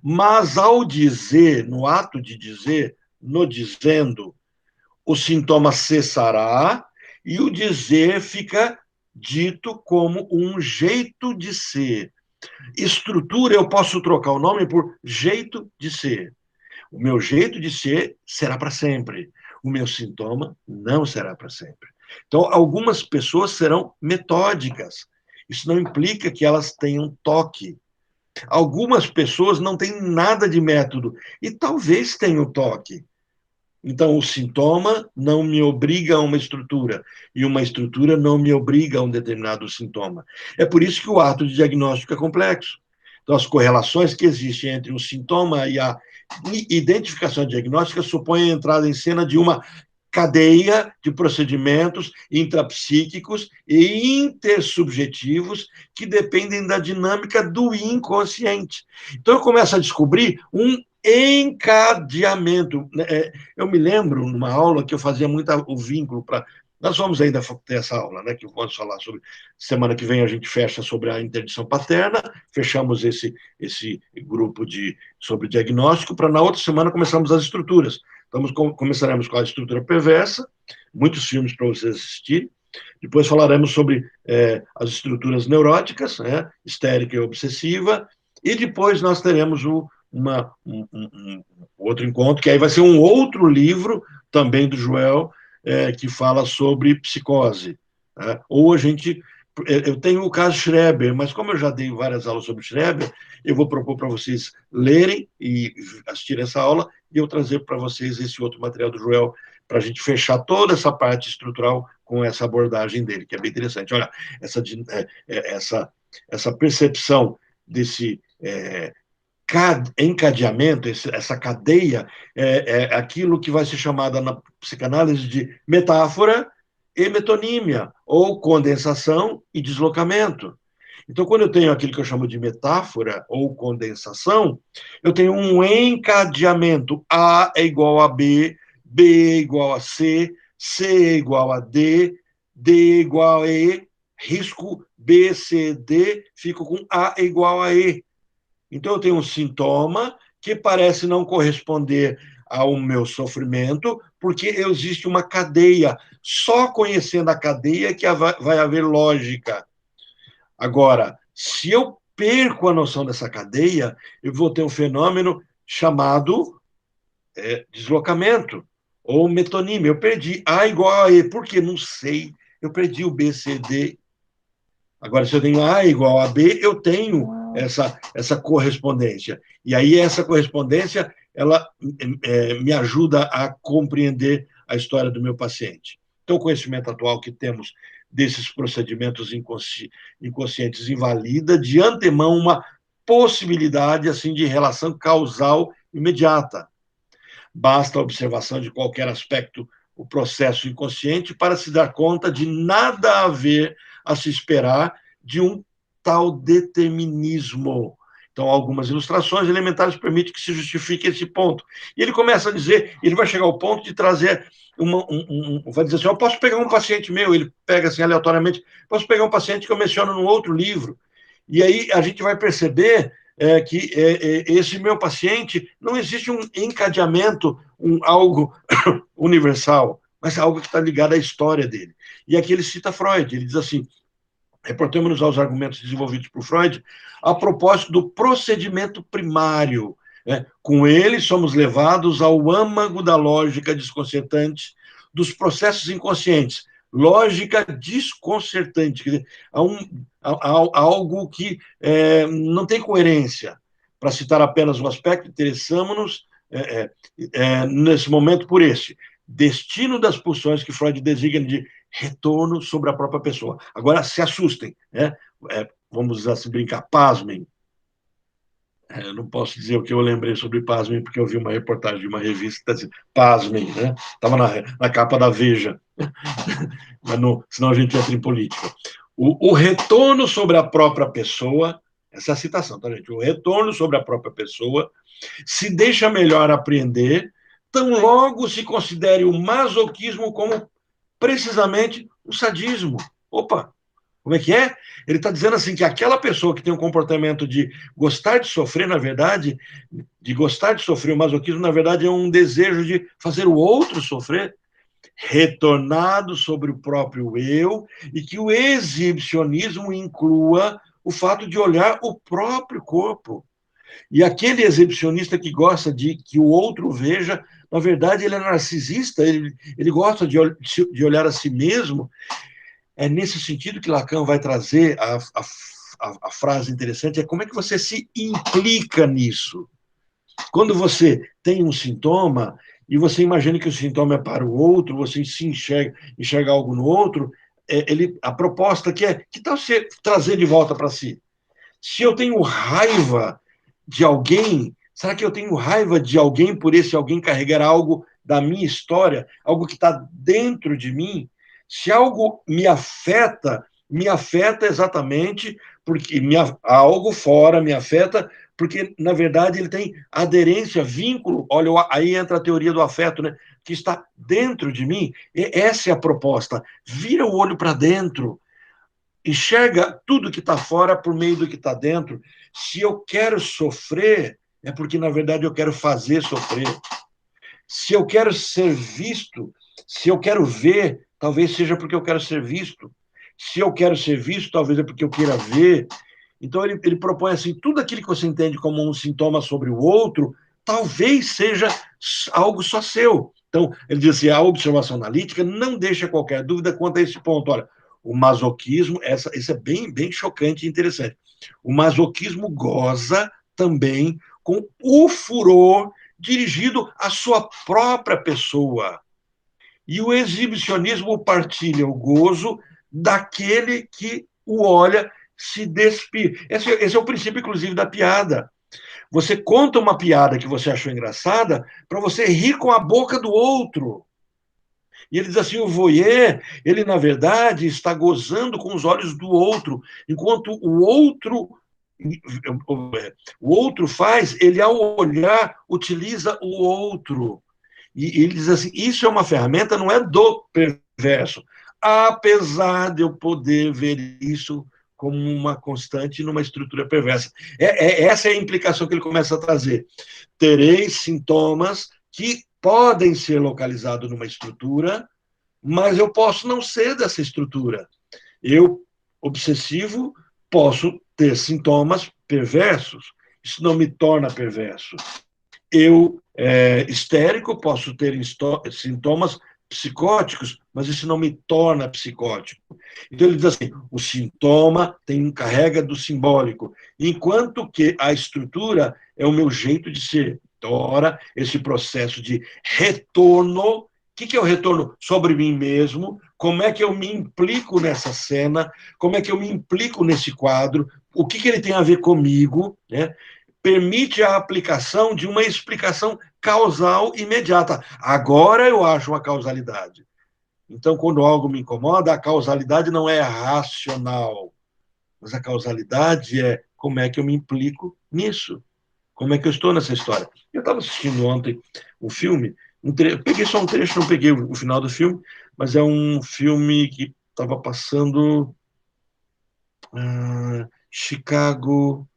Mas ao dizer, no ato de dizer, no dizendo, o sintoma cessará e o dizer fica dito como um jeito de ser. Estrutura, eu posso trocar o nome por jeito de ser. O meu jeito de ser será para sempre. O meu sintoma não será para sempre. Então, algumas pessoas serão metódicas. Isso não implica que elas tenham toque. Algumas pessoas não têm nada de método e talvez tenham toque. Então, o sintoma não me obriga a uma estrutura, e uma estrutura não me obriga a um determinado sintoma. É por isso que o ato de diagnóstico é complexo. Então, as correlações que existem entre o sintoma e a identificação diagnóstica supõem a entrada em cena de uma cadeia de procedimentos intrapsíquicos e intersubjetivos que dependem da dinâmica do inconsciente. Então, eu começo a descobrir um encadeamento. Eu me lembro, numa aula, que eu fazia muito o vínculo para... Nós vamos ainda ter essa aula, né, que eu posso falar sobre... Semana que vem a gente fecha sobre a interdição paterna, fechamos esse grupo sobre diagnóstico, para na outra semana começarmos as estruturas. Começaremos com a estrutura perversa, muitos filmes para vocês assistirem. Depois falaremos sobre as estruturas neuróticas, histérica e obsessiva. E depois nós teremos um outro encontro, que aí vai ser um outro livro, também do Joel, que fala sobre psicose. Ou a gente... Eu tenho o caso Schreber, mas como eu já dei várias aulas sobre Schreber, eu vou propor para vocês lerem e assistirem essa aula, e eu trazer para vocês esse outro material do Joel, para a gente fechar toda essa parte estrutural com essa abordagem dele, que é bem interessante. Olha, essa percepção desse encadeamento, essa cadeia, é aquilo que vai ser chamada na psicanálise de metáfora e metonímia, ou condensação e deslocamento. Então, quando eu tenho aquilo que eu chamo de metáfora ou condensação, eu tenho um encadeamento. A é igual a B, B é igual a C, C é igual a D, D é igual a E, risco B, C, D, fico com A é igual a E. Então, eu tenho um sintoma que parece não corresponder ao meu sofrimento, porque existe uma cadeia. Só conhecendo a cadeia que vai haver lógica. Agora, se eu perco a noção dessa cadeia, eu vou ter um fenômeno chamado deslocamento, ou metonímia. Eu perdi A igual a E. Por quê? Não sei. Eu perdi o B, C, D. Agora, se eu tenho A igual a B, eu tenho essa correspondência. E aí, essa correspondência, ela me ajuda a compreender a história do meu paciente. Então, o conhecimento atual que temos desses procedimentos inconscientes invalida de antemão uma possibilidade assim de relação causal imediata. Basta a observação de qualquer aspecto, o processo inconsciente, para se dar conta de nada haver a se esperar de um tal determinismo. Então, algumas ilustrações elementares permitem que se justifique esse ponto. E ele começa a dizer, ele vai chegar ao ponto de trazer vai dizer assim, eu posso pegar um paciente meu, ele pega assim aleatoriamente, posso pegar um paciente que eu menciono num outro livro, e aí a gente vai perceber que esse meu paciente, não existe um encadeamento, algo universal, mas algo que está ligado à história dele. E aqui ele cita Freud, ele diz assim, reportemos-nos aos argumentos desenvolvidos por Freud a propósito do procedimento primário. Com ele, somos levados ao âmago da lógica desconcertante dos processos inconscientes. Lógica desconcertante, quer dizer, algo que não tem coerência. Para citar apenas um aspecto, interessamos-nos nesse momento por esse destino das pulsões que Freud designa de retorno sobre a própria pessoa. Agora, se assustem, vamos assim brincar, pasmem. Eu não posso dizer o que eu lembrei sobre pasmem, porque eu vi uma reportagem de uma revista que está dizendo pasmem, né? Estava na capa da Veja, mas senão a gente entra em política. O retorno sobre a própria pessoa, essa é a citação, tá, gente? O retorno sobre a própria pessoa se deixa melhor apreender, tão logo se considere o masoquismo como precisamente o sadismo. Opa, como é que é? Ele está dizendo assim que aquela pessoa que tem um comportamento de gostar de sofrer, na verdade, de gostar de sofrer, o masoquismo, na verdade, é um desejo de fazer o outro sofrer, retornado sobre o próprio eu, e que o exibicionismo inclua o fato de olhar o próprio corpo. E aquele exibicionista que gosta de que o outro veja, na verdade, ele é narcisista, ele gosta de olhar a si mesmo. É nesse sentido que Lacan vai trazer a a frase interessante é como é que você se implica nisso. Quando você tem um sintoma e você imagina que o sintoma é para o outro, você se enxerga algo no outro, a proposta que tal você trazer de volta para si? Se eu tenho raiva de alguém, será que eu tenho raiva de alguém por esse alguém carregar algo da minha história, algo que está dentro de mim? Se algo me afeta exatamente porque algo fora me afeta porque, na verdade, ele tem aderência, vínculo. Olha, aí entra a teoria do afeto, né? Que está dentro de mim. E essa é a proposta. Vira o olho para dentro. Enxerga tudo que está fora por meio do que está dentro. Se eu quero sofrer, é porque, na verdade, eu quero fazer sofrer. Se eu quero ser visto, se eu quero ver, talvez seja porque eu quero ser visto. Se eu quero ser visto, talvez é porque eu queira ver. Então, ele propõe assim, tudo aquilo que você entende como um sintoma sobre o outro, talvez seja algo só seu. Então, ele diz assim, a observação analítica não deixa qualquer dúvida quanto a esse ponto. Olha, o masoquismo, isso é bem, bem chocante e interessante. O masoquismo goza também com o furor dirigido à sua própria pessoa. E o exibicionismo partilha o gozo daquele que o olha se despir. Esse é o princípio, inclusive, da piada. Você conta uma piada que você achou engraçada para você rir com a boca do outro. E ele diz assim, o voyeur, ele, na verdade, está gozando com os olhos do outro, enquanto o outro faz, ele, ao olhar, utiliza o outro. E ele diz assim, isso é uma ferramenta, não é do perverso. Apesar de eu poder ver isso como uma constante numa estrutura perversa. Essa é a implicação que ele começa a trazer. Tereis sintomas que podem ser localizados numa estrutura, mas eu posso não ser dessa estrutura. Eu, obsessivo, posso ter sintomas perversos. Isso não me torna perverso. Eu, histérico, posso ter sintomas psicóticos, mas isso não me torna psicótico. Então ele diz assim, o sintoma carrega do simbólico, enquanto que a estrutura é o meu jeito de ser. Então, ora, esse processo de retorno, o que é o retorno sobre mim mesmo? Como é que eu me implico nessa cena? Como é que eu me implico nesse quadro? O que ele tem a ver comigo, né? Permite a aplicação de uma explicação causal imediata. Agora eu acho uma causalidade. Então, quando algo me incomoda, a causalidade não é racional, mas a causalidade é como é que eu me implico nisso, como é que eu estou nessa história. Eu estava assistindo ontem um filme, peguei só um trecho, não peguei o final do filme, mas é um filme que estava passando Chicago...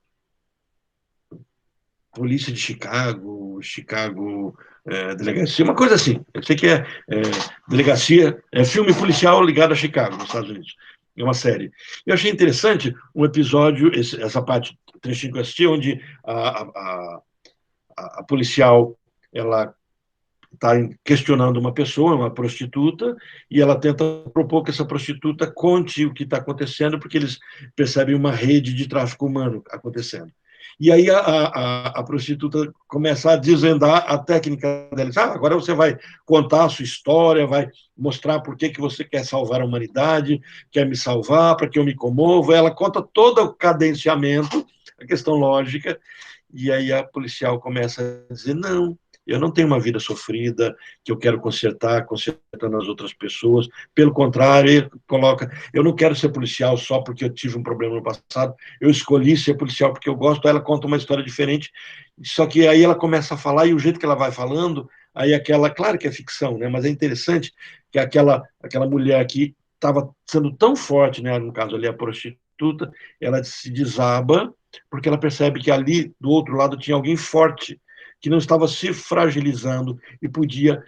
Polícia de Chicago Delegacia, uma coisa assim. Eu sei que delegacia, filme policial ligado a Chicago, nos Estados Unidos. É uma série. Eu achei interessante um episódio, essa parte, trechinho que eu assisti, onde a policial, ela está questionando uma pessoa, uma prostituta, e ela tenta propor que essa prostituta conte o que está acontecendo, porque eles percebem uma rede de tráfico humano acontecendo. E aí a prostituta começa a desvendar a técnica dela. Agora você vai contar a sua história, vai mostrar por que você quer salvar a humanidade, quer me salvar, para que eu me comova. Ela conta todo o cadenciamento, a questão lógica, e aí a policial começa a dizer, não, eu não tenho uma vida sofrida, que eu quero consertando as outras pessoas. Pelo contrário, ele coloca, eu não quero ser policial só porque eu tive um problema no passado, eu escolhi ser policial porque eu gosto. Ela conta uma história diferente, só que aí ela começa a falar, e o jeito que ela vai falando, aí claro que é ficção, né? Mas é interessante que aquela mulher aqui estava sendo tão forte, né? No caso ali, a prostituta, ela se desaba, porque ela percebe que ali, do outro lado, tinha alguém forte, que não estava se fragilizando e podia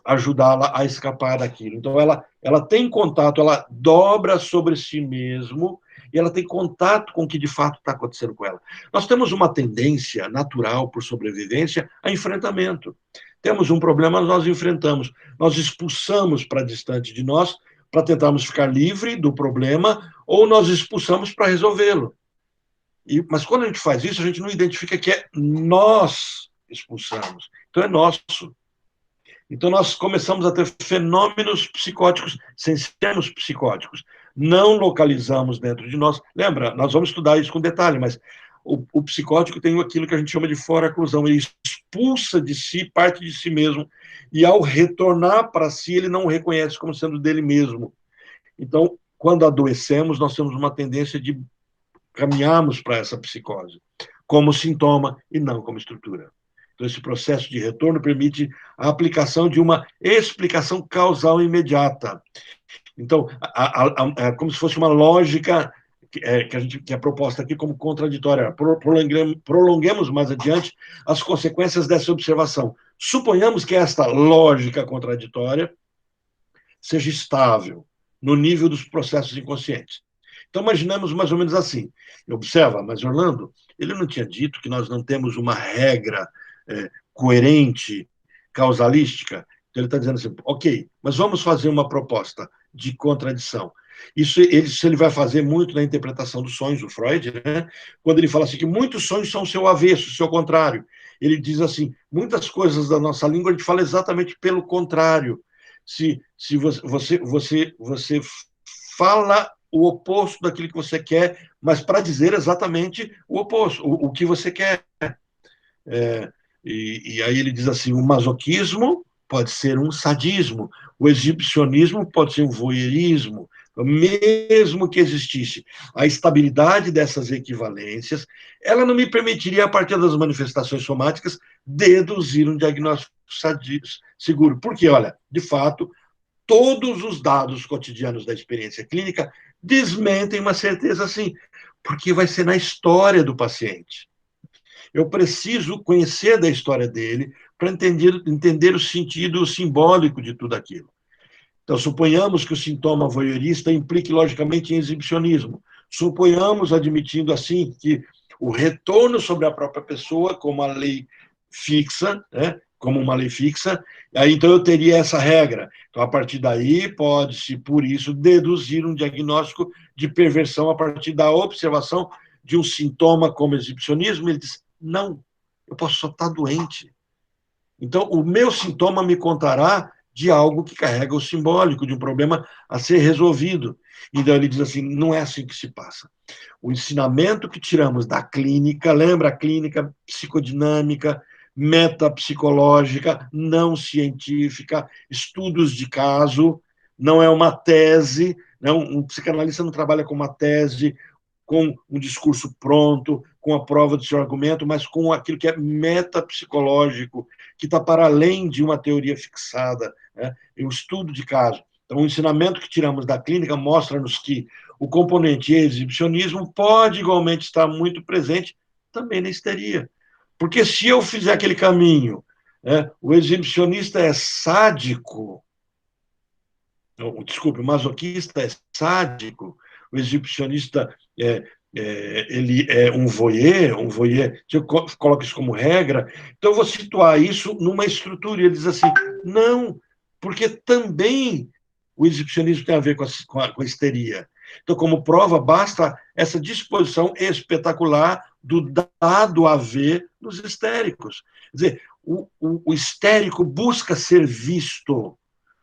ajudá-la a escapar daquilo. Então, ela tem contato, ela dobra sobre si mesmo e ela tem contato com o que de fato está acontecendo com ela. Nós temos uma tendência natural, por sobrevivência, a enfrentamento. Temos um problema, nós enfrentamos, nós expulsamos para distante de nós para tentarmos ficar livre do problema, ou nós expulsamos para resolvê-lo. Mas quando a gente faz isso, a gente não identifica que é nós expulsamos. Então é nosso. Então nós começamos a ter fenômenos psicóticos sem sermos psicóticos. Não localizamos dentro de nós. Lembra, nós vamos estudar isso com detalhe, mas o psicótico tem aquilo que a gente chama de fora-oclusão. Ele expulsa de si parte de si mesmo, e ao retornar para si, ele não o reconhece como sendo dele mesmo. Então, quando adoecemos, nós temos uma tendência de caminharmos para essa psicose, como sintoma e não como estrutura. Então, esse processo de retorno permite a aplicação de uma explicação causal imediata. Então, é como se fosse uma lógica que é proposta aqui como contraditória. Prolonguemos mais adiante as consequências dessa observação. Suponhamos que esta lógica contraditória seja estável no nível dos processos inconscientes. Então, imaginamos mais ou menos assim. Observa, mas Orlando, ele não tinha dito que nós não temos uma regra coerente, causalística? Então, ele está dizendo assim, ok, mas vamos fazer uma proposta de contradição. Isso ele vai fazer muito na interpretação dos sonhos, do Freud, né? Quando ele fala assim que muitos sonhos são o seu avesso, o seu contrário. Ele diz assim, muitas coisas da nossa língua a gente fala exatamente pelo contrário. Se você fala o oposto daquilo que você quer, mas para dizer exatamente o oposto, o que você quer. E aí ele diz assim, o masoquismo pode ser um sadismo, o exibicionismo pode ser um voyeurismo, mesmo que existisse a estabilidade dessas equivalências, ela não me permitiria, a partir das manifestações somáticas, deduzir um diagnóstico seguro. Porque, olha, de fato, todos os dados cotidianos da experiência clínica desmentem uma certeza assim, porque vai ser na história do paciente. Eu preciso conhecer da história dele para entender o sentido simbólico de tudo aquilo. Então, suponhamos que o sintoma voyeurista implique, logicamente, em exibicionismo. Suponhamos, admitindo assim, que o retorno sobre a própria pessoa, como a lei fixa, né, como uma lei fixa, aí então eu teria essa regra. Então, a partir daí, pode-se, por isso, deduzir um diagnóstico de perversão a partir da observação de um sintoma como exibicionismo. Ele diz, não, eu posso só estar doente. Então, o meu sintoma me contará de algo que carrega o simbólico, de um problema a ser resolvido. Então, ele diz assim, não é assim que se passa. O ensinamento que tiramos da clínica, lembra a clínica psicodinâmica, metapsicológica, não científica, estudos de caso, não é uma tese, não, um psicanalista não trabalha com uma tese, com um discurso pronto, com a prova do seu argumento, mas com aquilo que é metapsicológico, que está para além de uma teoria fixada, né? E o estudo de caso. Então, o ensinamento que tiramos da clínica mostra-nos que o componente exibicionismo pode igualmente estar muito presente também na histeria. Porque se eu fizer aquele caminho, né, o exibicionista é sádico, desculpe, o masoquista é sádico, o exibicionista ele é um voyeur, se eu coloco isso como regra, então eu vou situar isso numa estrutura, e ele diz assim, não, porque também o exibicionismo tem a ver com a histeria. Então, como prova, basta essa disposição espetacular do dado a ver nos histéricos. Quer dizer, o histérico busca ser visto.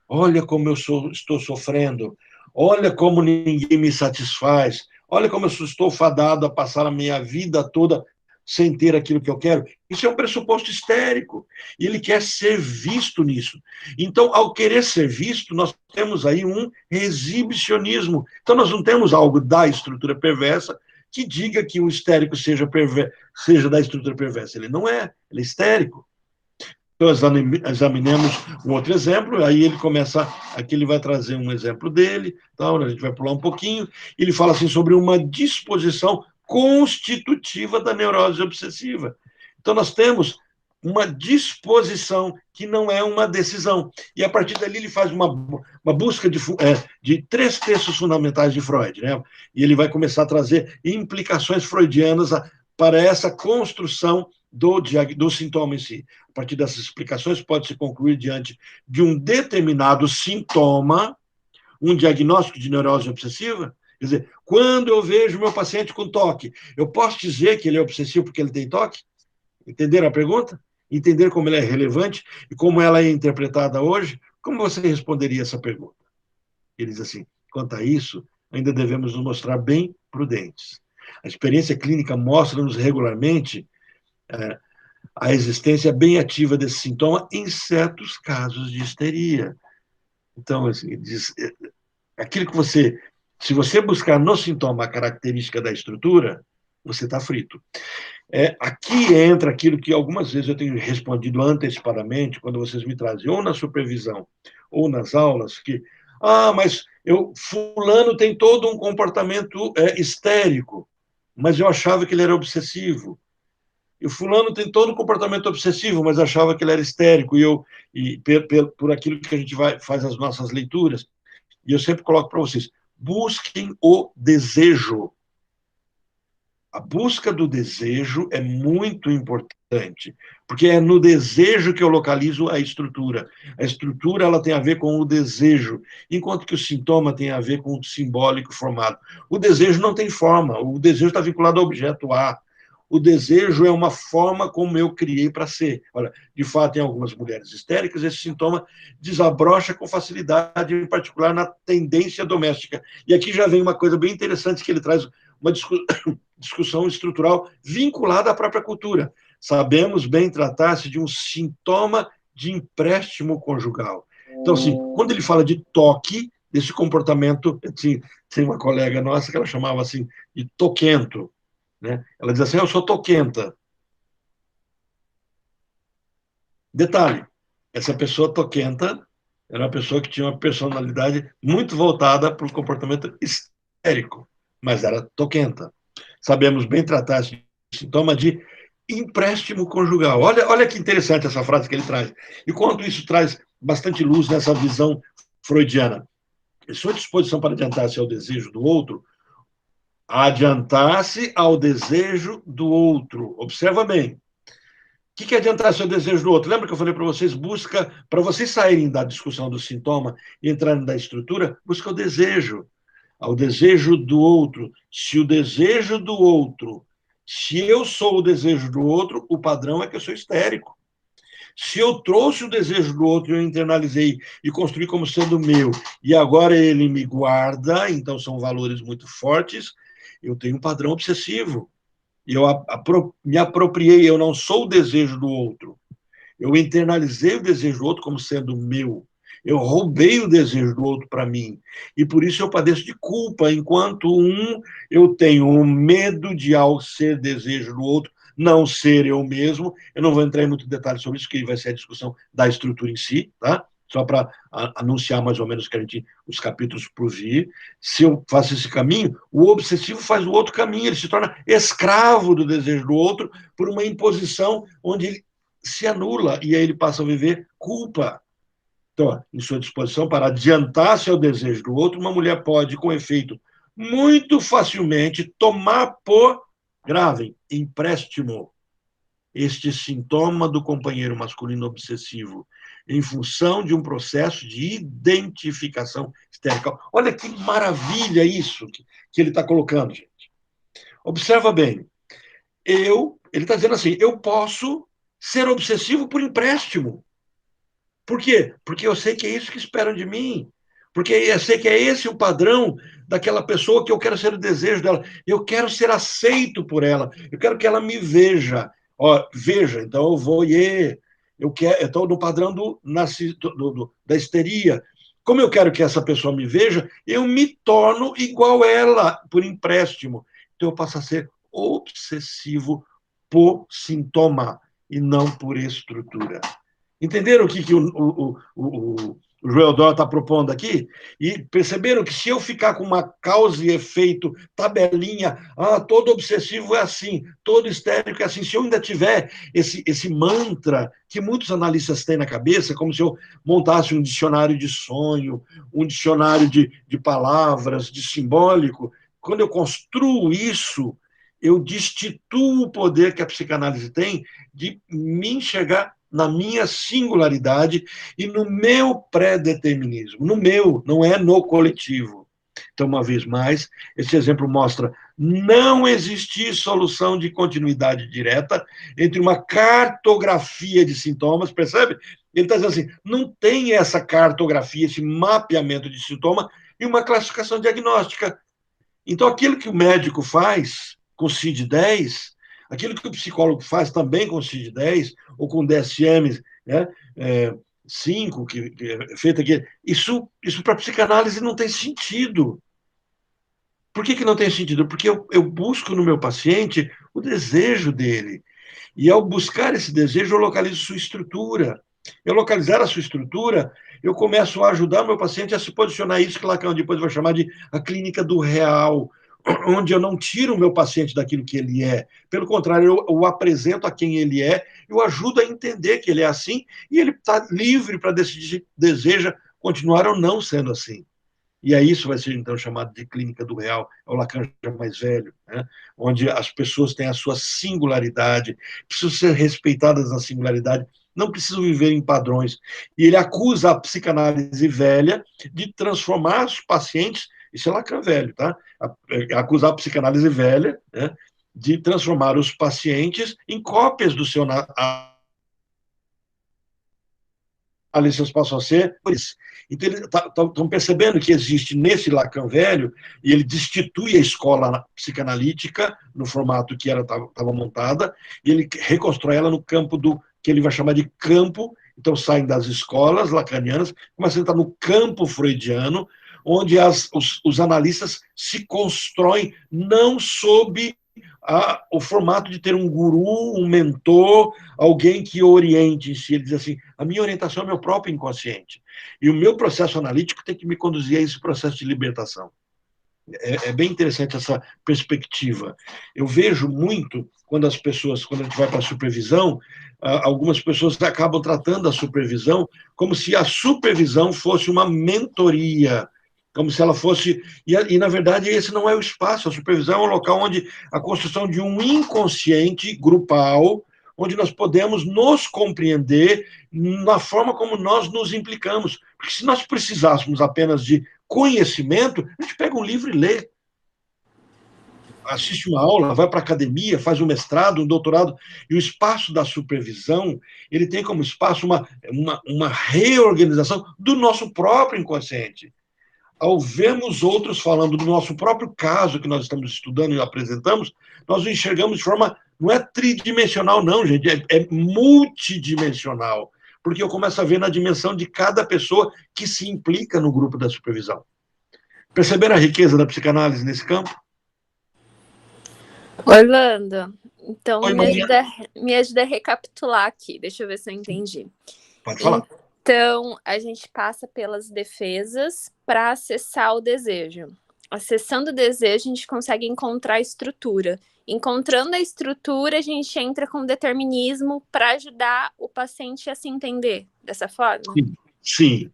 Olha como estou sofrendo, olha como ninguém me satisfaz, olha como eu estou fadado a passar a minha vida toda sem ter aquilo que eu quero. Isso é um pressuposto histérico, e ele quer ser visto nisso. Então, ao querer ser visto, nós temos aí um exibicionismo. Então, nós não temos algo da estrutura perversa que diga que o histérico seja da estrutura perversa. Ele não é, ele é histérico. Então, examinemos um outro exemplo, aí ele começa, aqui ele vai trazer um exemplo dele, então, a gente vai pular um pouquinho, ele fala assim sobre uma disposição constitutiva da neurose obsessiva. Então, nós temos uma disposição que não é uma decisão, e a partir dali ele faz uma busca de 3 textos fundamentais de Freud, né? E ele vai começar a trazer implicações freudianas para essa construção do sintoma em si. A partir dessas explicações, pode-se concluir diante de um determinado sintoma, um diagnóstico de neurose obsessiva, Quer dizer, quando eu vejo meu paciente com toque, eu posso dizer que ele é obsessivo porque ele tem toque? Entenderam a pergunta? Entender como ela é relevante e como ela é interpretada hoje? Como você responderia essa pergunta? Ele diz assim: quanto a isso, ainda devemos nos mostrar bem prudentes. A experiência clínica mostra-nos regularmente a existência bem ativa desse sintoma em certos casos de histeria. Então, assim, ele diz, aquilo que você, se você buscar no sintoma a característica da estrutura, você está frito. Aqui entra aquilo que algumas vezes eu tenho respondido antecipadamente, quando vocês me trazem, ou na supervisão, ou nas aulas, que, mas fulano tem todo um comportamento histérico, mas eu achava que ele era obsessivo. E o fulano tem todo um comportamento obsessivo, mas achava que ele era histérico, por aquilo que a gente faz as nossas leituras. E eu sempre coloco para vocês, busquem o desejo. A busca do desejo é muito importante, porque é no desejo que eu localizo a estrutura. A estrutura ela tem a ver com o desejo, enquanto que o sintoma tem a ver com o simbólico formado. O desejo não tem forma, o desejo está vinculado ao objeto A. O desejo é uma forma como eu criei para ser. Olha, de fato, em algumas mulheres histéricas, esse sintoma desabrocha com facilidade, em particular na tendência doméstica. E aqui já vem uma coisa bem interessante que ele traz uma discussão estrutural vinculada à própria cultura. Sabemos bem tratar-se de um sintoma de empréstimo conjugal. Então, assim, quando ele fala de toque, desse comportamento, tem uma colega nossa que ela chamava assim de toquento, né? Ela diz assim, eu sou toquenta. Detalhe, essa pessoa toquenta era uma pessoa que tinha uma personalidade muito voltada para o comportamento histérico, mas era toquenta. Sabemos bem tratar esse sintoma de empréstimo conjugal. Olha que interessante essa frase que ele traz. E quanto isso traz bastante luz nessa visão freudiana. Sua disposição para adiantar-se ao desejo do outro, adiantar-se ao desejo do outro. Observa bem. O que é adiantar-se ao desejo do outro? Lembra que eu falei para vocês, busca, para vocês saírem da discussão do sintoma e entrarem na estrutura, busca o desejo. Ao desejo do outro. Se o desejo do outro, se eu sou o desejo do outro, o padrão é que eu sou histérico. Se eu trouxe o desejo do outro, eu internalizei e construí como sendo meu, e agora ele me guarda, então são valores muito fortes, eu tenho um padrão obsessivo. Eu me apropriei, eu não sou o desejo do outro. Eu internalizei o desejo do outro como sendo meu. Eu roubei o desejo do outro para mim. E por isso eu padeço de culpa, enquanto eu tenho o medo de, ao ser desejo do outro, não ser eu mesmo. Eu não vou entrar em muito detalhe sobre isso, que vai ser a discussão da estrutura em si, tá? Só para anunciar mais ou menos que os capítulos por vir. Se eu faço esse caminho, o obsessivo faz o outro caminho, ele se torna escravo do desejo do outro por uma imposição onde ele se anula e aí ele passa a viver culpa. Então, em sua disposição para adiantar-se ao desejo do outro, uma mulher pode, com efeito, muito facilmente tomar por, gravem, empréstimo este sintoma do companheiro masculino obsessivo em função de um processo de identificação histérica. Olha que maravilha isso que ele está colocando, gente. Observa bem. Ele está dizendo assim, eu posso ser obsessivo por empréstimo. Por quê? Porque eu sei que é isso que esperam de mim. Porque eu sei que é esse o padrão daquela pessoa que eu quero ser o desejo dela. Eu quero ser aceito por ela. Eu quero que ela me veja. Veja, então eu vou eu estou no padrão da histeria. Como eu quero que essa pessoa me veja, eu me torno igual ela por empréstimo. Então eu passo a ser obsessivo por sintoma e não por estrutura. Entenderam o que o Joel Doyle está propondo aqui? E perceberam que se eu ficar com uma causa e efeito, tabelinha, todo obsessivo é assim, todo histérico é assim, se eu ainda tiver esse mantra que muitos analistas têm na cabeça, como se eu montasse um dicionário de sonho, um dicionário de palavras, de simbólico, quando eu construo isso, eu destituo o poder que a psicanálise tem de me enxergar na minha singularidade e no meu pré-determinismo. No meu, não é no coletivo. Então, uma vez mais, esse exemplo mostra não existir solução de continuidade direta entre uma cartografia de sintomas, percebe? Ele está dizendo assim, não tem essa cartografia, esse mapeamento de sintoma e uma classificação diagnóstica. Então, aquilo que o médico faz com CID-10, aquilo que o psicólogo faz também com CID-10, ou com DSM, né, 5, que é feito aqui, isso para a psicanálise não tem sentido. Por que não tem sentido? Porque eu busco no meu paciente o desejo dele. E ao buscar esse desejo, eu localizo sua estrutura. Eu localizar a sua estrutura, eu começo a ajudar o meu paciente a se posicionar isso que Lacan depois vai chamar de a clínica do real, onde eu não tiro o meu paciente daquilo que ele é. Pelo contrário, eu o apresento a quem ele é, eu ajudo a entender que ele é assim e ele está livre para decidir se deseja continuar ou não sendo assim. E aí isso vai ser, então, chamado de clínica do real, é o Lacan já mais velho, né? Onde as pessoas têm a sua singularidade, precisam ser respeitadas na singularidade, não precisam viver em padrões. E ele acusa a psicanálise velha de transformar os pacientes, isso é Lacan velho, tá? Acusar a psicanálise velha, né, de transformar os pacientes em cópias do seu ali seus passam a ser. Então, eles estão percebendo que existe nesse Lacan velho, e ele destitui a escola psicanalítica no formato que estava montada, e ele reconstrói ela no campo do que ele vai chamar de campo. Então, saem das escolas lacanianas, começam a entrar no campo freudiano, onde os analistas se constroem não sob o formato de ter um guru, um mentor, alguém que oriente em si. Ele diz assim, a minha orientação é meu próprio inconsciente. E o meu processo analítico tem que me conduzir a esse processo de libertação. É bem interessante essa perspectiva. Eu vejo muito, quando a gente vai para a supervisão, algumas pessoas acabam tratando a supervisão como se a supervisão fosse uma mentoria, como se ela fosse. E, na verdade, esse não é o espaço. A supervisão é um local onde a construção de um inconsciente grupal, onde nós podemos nos compreender na forma como nós nos implicamos. Porque se nós precisássemos apenas de conhecimento, a gente pega um livro e lê. Assiste uma aula, vai para a academia, faz um mestrado, um doutorado, e o espaço da supervisão, ele tem como espaço uma reorganização do nosso próprio inconsciente. Ao vermos outros falando do nosso próprio caso que nós estamos estudando e apresentamos, nós o enxergamos de forma, não é tridimensional não, gente, é multidimensional, porque eu começo a ver na dimensão de cada pessoa que se implica no grupo da supervisão. Perceberam a riqueza da psicanálise nesse campo? Orlando, então Oi, me ajuda a recapitular aqui, deixa eu ver se eu entendi. Pode falar. Então, a gente passa pelas defesas para acessar o desejo. Acessando o desejo, a gente consegue encontrar a estrutura. Encontrando a estrutura, a gente entra com determinismo para ajudar o paciente a se entender dessa forma? Sim.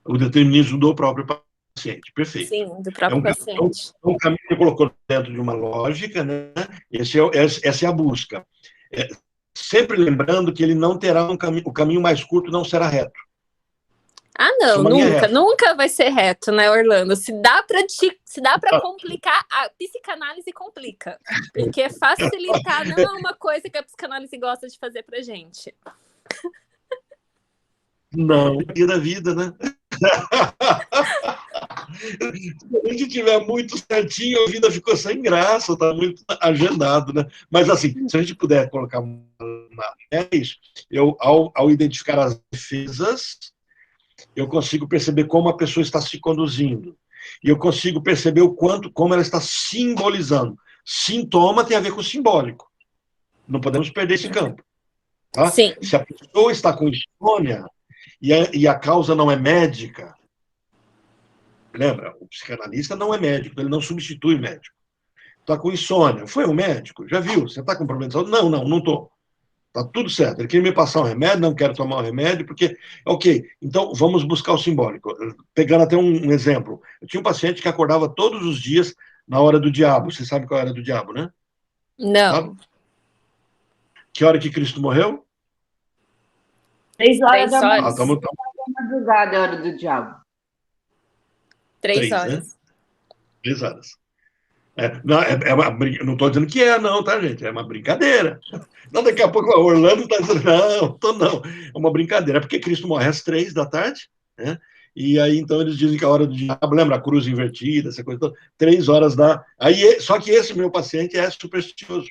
O determinismo do próprio paciente, perfeito. Sim, do próprio paciente. É um caminho que você colocou dentro de uma lógica, né? Essa é a busca. Sempre lembrando que ele não terá o caminho mais curto não será reto. Ah, não, nunca vai ser reto, né, Orlando? Se dá para complicar, a psicanálise complica. Porque facilitar não é uma coisa que a psicanálise gosta de fazer pra gente. Não, é da vida, né? Se a gente tiver muito certinho, a vida ficou sem graça, está muito agendado, né? Mas, assim, se a gente puder colocar é isso. Ao identificar as defesas, eu consigo perceber como a pessoa está se conduzindo. E eu consigo perceber como ela está simbolizando. Sintoma tem a ver com simbólico. Não podemos perder esse campo. Tá? Sim. Se a pessoa está com insônia e a causa não é médica, lembra, o psicanalista não é médico, ele não substitui médico. Está com insônia, foi um médico, já viu, você está com problema de saúde? Não estou. Está tudo certo. Ele queria me passar um remédio, não quero tomar o remédio, porque, ok, então vamos buscar o simbólico. Pegando até um exemplo, eu tinha um paciente que acordava todos os dias na hora do diabo. Você sabe qual é a hora do diabo, né? Não. Sabe? Que hora que Cristo morreu? 3 horas da manhã. madrugada é a hora do diabo. Três 3, né? horas. 3 horas. Não, não estou dizendo que não, tá, gente? É uma brincadeira. Não, daqui a pouco o Orlando está dizendo, não. É uma brincadeira, porque Cristo morre às 3 da tarde, né? E aí, então, eles dizem que a hora do diabo, lembra a cruz invertida, essa coisa toda, 3 horas da. Aí, só que esse meu paciente é supersticioso.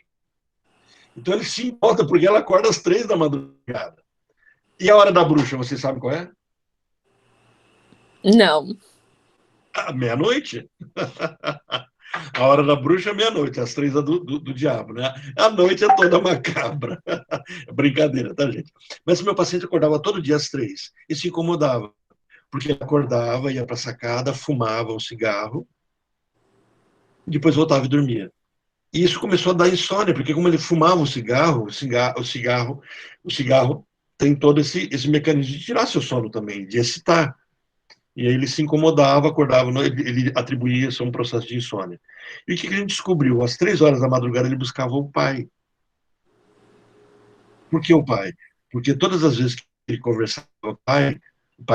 Então, ele se importa porque ela acorda às 3 da madrugada. E a hora da bruxa, você sabe qual é? Não. Meia-noite. A hora da bruxa é meia-noite, às 3 do diabo, né? A noite é toda macabra. É brincadeira, tá, gente? Mas meu paciente acordava todo dia às 3 e se incomodava, porque ele acordava, ia para a sacada, fumava um cigarro, e depois voltava e dormia. E isso começou a dar insônia, porque como ele fumava o cigarro tem todo esse mecanismo de tirar seu sono também, de excitar. E aí ele se incomodava, acordava, ele atribuía isso a um processo de insônia. E o que a gente descobriu? Às 3 horas da madrugada ele buscava o pai. Por que o pai? Porque todas as vezes que ele conversava com o pai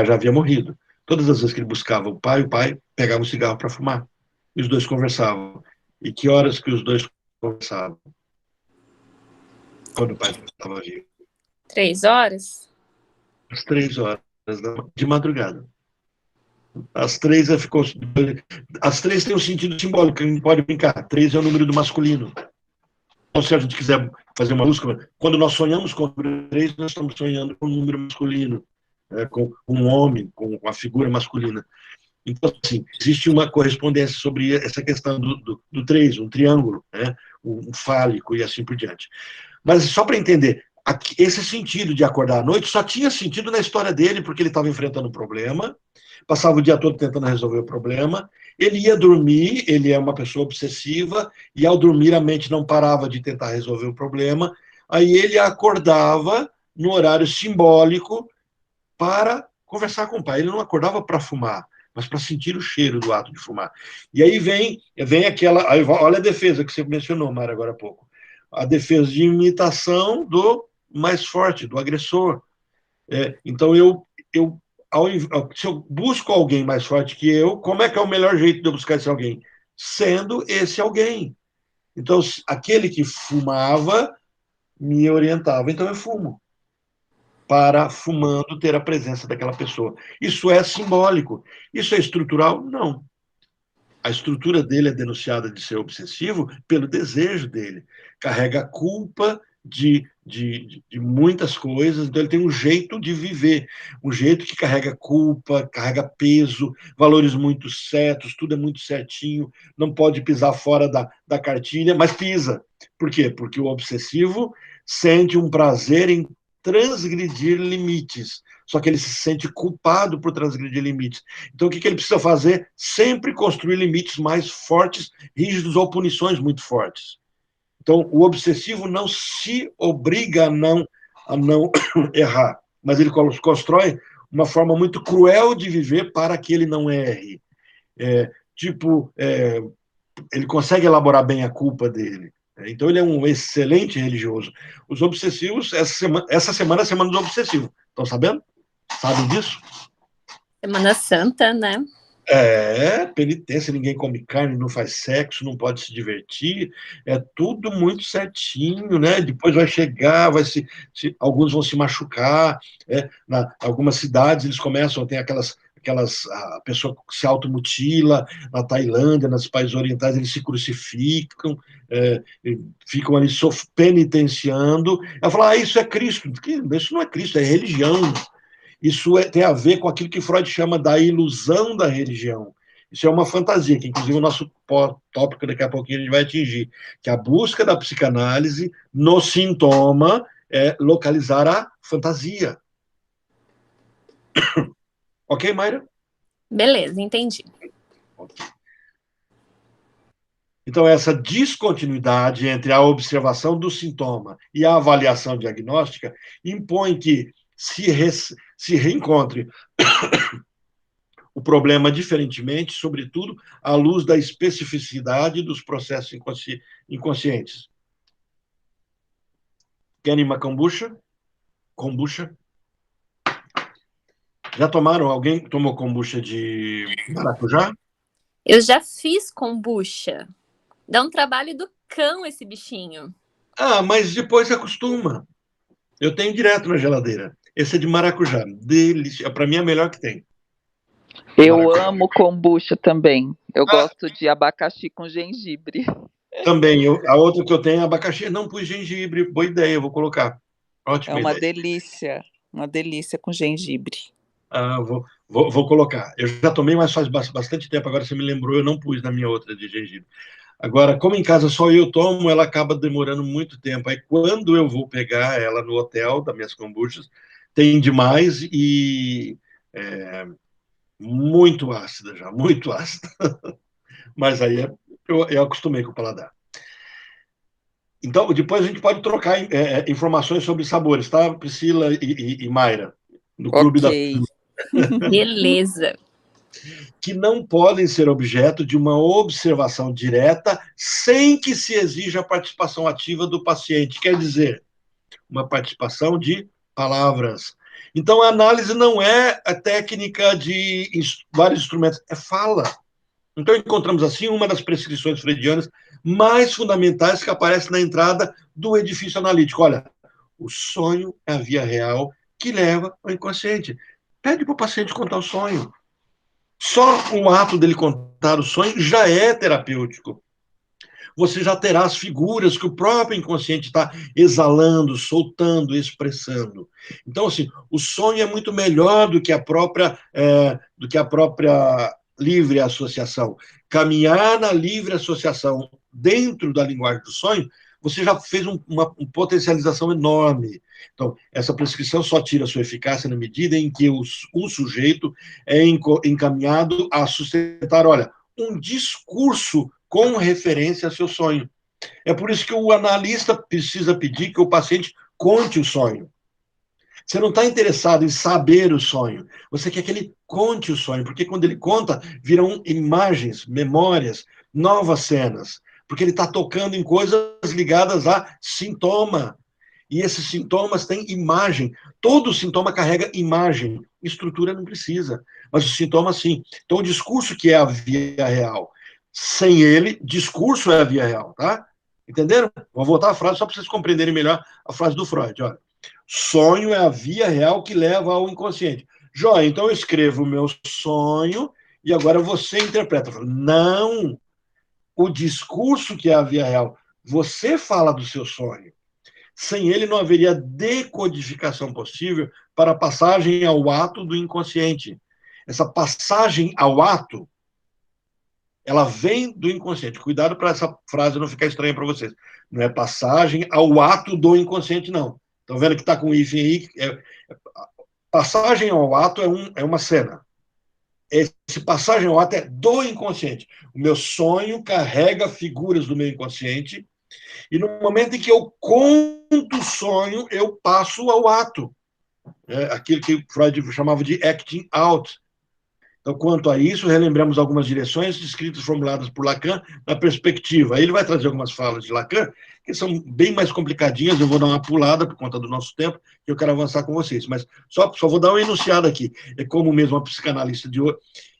já havia morrido. Todas as vezes que ele buscava o pai pegava um cigarro para fumar. E os dois conversavam. E que horas que os dois conversavam? Quando o pai estava vivo. 3 horas? Às 3 horas de madrugada. As 3 ficou. As 3 tem um sentido simbólico, a gente pode brincar. 3 é o número do masculino. Então, se a gente quiser fazer uma busca, quando nós sonhamos com o número 3, nós estamos sonhando com um número masculino, com um homem, com a figura masculina. Então, assim, existe uma correspondência sobre essa questão do 3, um triângulo, né? Um fálico e assim por diante. Mas só para entender, esse sentido de acordar à noite só tinha sentido na história dele, porque ele estava enfrentando um problema, passava o dia todo tentando resolver o problema, ele ia dormir, ele é uma pessoa obsessiva, e ao dormir a mente não parava de tentar resolver o problema, aí ele acordava no horário simbólico para conversar com o pai. Ele não acordava para fumar, mas para sentir o cheiro do ato de fumar. E aí vem aquela. Aí, olha a defesa que você mencionou, Mara, agora há pouco. A defesa de imitação do mais forte, do agressor. Então, se eu busco alguém mais forte que eu, como é que é o melhor jeito de eu buscar esse alguém? Sendo esse alguém. Então, aquele que fumava me orientava. Então, eu fumo para, fumando, ter a presença daquela pessoa. Isso é simbólico. Isso é estrutural? Não. A estrutura dele é denunciada de ser obsessivo pelo desejo dele. Carrega culpa de muitas coisas, então ele tem um jeito de viver, um jeito que carrega culpa, carrega peso, valores muito certos, tudo é muito certinho, não pode pisar fora da cartilha, mas pisa. Por quê? Porque o obsessivo sente um prazer em transgredir limites, só que ele se sente culpado por transgredir limites. Então, o que ele precisa fazer? Sempre construir limites mais fortes, rígidos ou punições muito fortes. Então, o obsessivo não se obriga a não errar, mas ele constrói uma forma muito cruel de viver para que ele não erre. Tipo, ele consegue elaborar bem a culpa dele. Então, ele é um excelente religioso. Os obsessivos, essa semana é a semana dos obsessivos. Estão sabendo? Sabem disso? Semana Santa, né? Penitência, ninguém come carne, não faz sexo, não pode se divertir, é tudo muito certinho, né? Depois vai chegar, alguns vão se machucar, algumas cidades eles começam, tem a pessoa se automutila, na Tailândia, nos países orientais, eles se crucificam, ficam ali penitenciando, ela fala, isso é Cristo, isso não é Cristo, é religião. Isso tem a ver com aquilo que Freud chama da ilusão da religião. Isso é uma fantasia, que inclusive o nosso tópico daqui a pouquinho a gente vai atingir, que a busca da psicanálise no sintoma é localizar a fantasia. Ok, Mayra? Beleza, entendi. Então, essa descontinuidade entre a observação do sintoma e a avaliação diagnóstica impõe que se reencontre o problema diferentemente, sobretudo à luz da especificidade dos processos inconscientes. Querem uma kombucha? Kombucha? Já tomaram? Alguém tomou kombucha de maracujá? Eu já fiz kombucha. Dá um trabalho do cão esse bichinho. Ah, mas depois se acostuma. Eu tenho direto na geladeira. Esse é de maracujá. Delícia. Para mim é a melhor que tem. Eu Maracujá. amo kombucha também. Eu Ah, gosto de abacaxi com gengibre. também. A outra que eu tenho é abacaxi. Não pus gengibre. Boa ideia, eu vou colocar. É Ótima ideia. uma delícia com gengibre. Ah, vou colocar. Eu já tomei, mas faz bastante tempo. Agora você me lembrou, eu não pus na minha outra de gengibre. Agora, como em casa só eu tomo, ela acaba demorando muito tempo. Aí, quando eu vou pegar ela no hotel, das minhas kombuchas, tem demais e é, muito ácida já, muito ácida. Mas aí eu acostumei com o paladar. Então, depois a gente pode trocar informações sobre sabores, tá, Priscila e Mayra? No Clube Ok. da Beleza. que não podem ser objeto de uma observação direta sem que se exija a participação ativa do paciente. Quer dizer, uma participação de palavras. Então, a análise não é a técnica de vários instrumentos, é fala. Então, encontramos assim uma das prescrições freudianas mais fundamentais que aparece na entrada do edifício analítico. Olha, o sonho é a via real que leva ao inconsciente. Pede para o paciente contar o sonho. Só o ato dele contar o sonho já é terapêutico. Você já terá as figuras que o próprio inconsciente está exalando, soltando, expressando. Então, assim, o sonho é muito melhor do que a própria livre associação. Caminhar na livre associação dentro da linguagem do sonho, você já fez uma potencialização enorme. Então, essa prescrição só tira sua eficácia na medida em que o sujeito é encaminhado a sustentar, olha, um discurso com referência ao seu sonho. É por isso que o analista precisa pedir que o paciente conte o sonho. Você não está interessado em saber o sonho, você quer que ele conte o sonho, porque quando ele conta, viram imagens, memórias, novas cenas, porque ele está tocando em coisas ligadas a sintoma. E esses sintomas têm imagem. Todo sintoma carrega imagem. Estrutura não precisa, mas o sintoma sim. Então, o discurso que é a via real. Sem ele, discurso é a via real, tá? Entenderam? Vou voltar à frase só para vocês compreenderem melhor a frase do Freud. Olha, sonho é a via real que leva ao inconsciente. Joia, então eu escrevo o meu sonho e agora você interpreta. Não, o discurso que é a via real. Você fala do seu sonho. Sem ele, não haveria decodificação possível para a passagem ao ato do inconsciente. Essa passagem ao ato, ela vem do inconsciente. Cuidado para essa frase não ficar estranha para vocês. Não é passagem ao ato do inconsciente, não. Estão vendo que está com hífen aí? Passagem ao ato é uma cena. Esse passagem ao ato é do inconsciente. O meu sonho carrega figuras do meu inconsciente e no momento em que eu conto o sonho, eu passo ao ato. Aquilo que Freud chamava de acting out. Então, quanto a isso, relembramos algumas direções descritas, formuladas por Lacan na perspectiva. Aí ele vai trazer algumas falas de Lacan, que são bem mais complicadinhas, eu vou dar uma pulada por conta do nosso tempo, que eu quero avançar com vocês. Mas só vou dar uma enunciada aqui. É como mesmo uma psicanalista de hoje,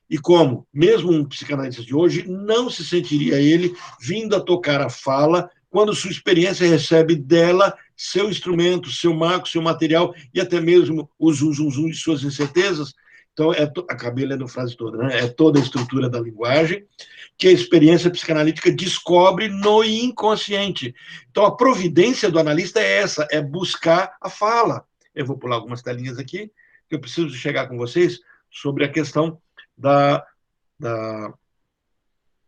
e como mesmo um psicanalista de hoje não se sentiria ele vindo a tocar a fala quando sua experiência recebe dela seu instrumento, seu marco, seu material e até mesmo o zum de suas incertezas. Então, acabei lendo a frase toda, né? É toda a estrutura da linguagem que a experiência psicanalítica descobre no inconsciente. Então, a providência do analista é essa, é buscar a fala. Eu vou pular algumas telinhas aqui, que eu preciso chegar com vocês sobre a questão da, da,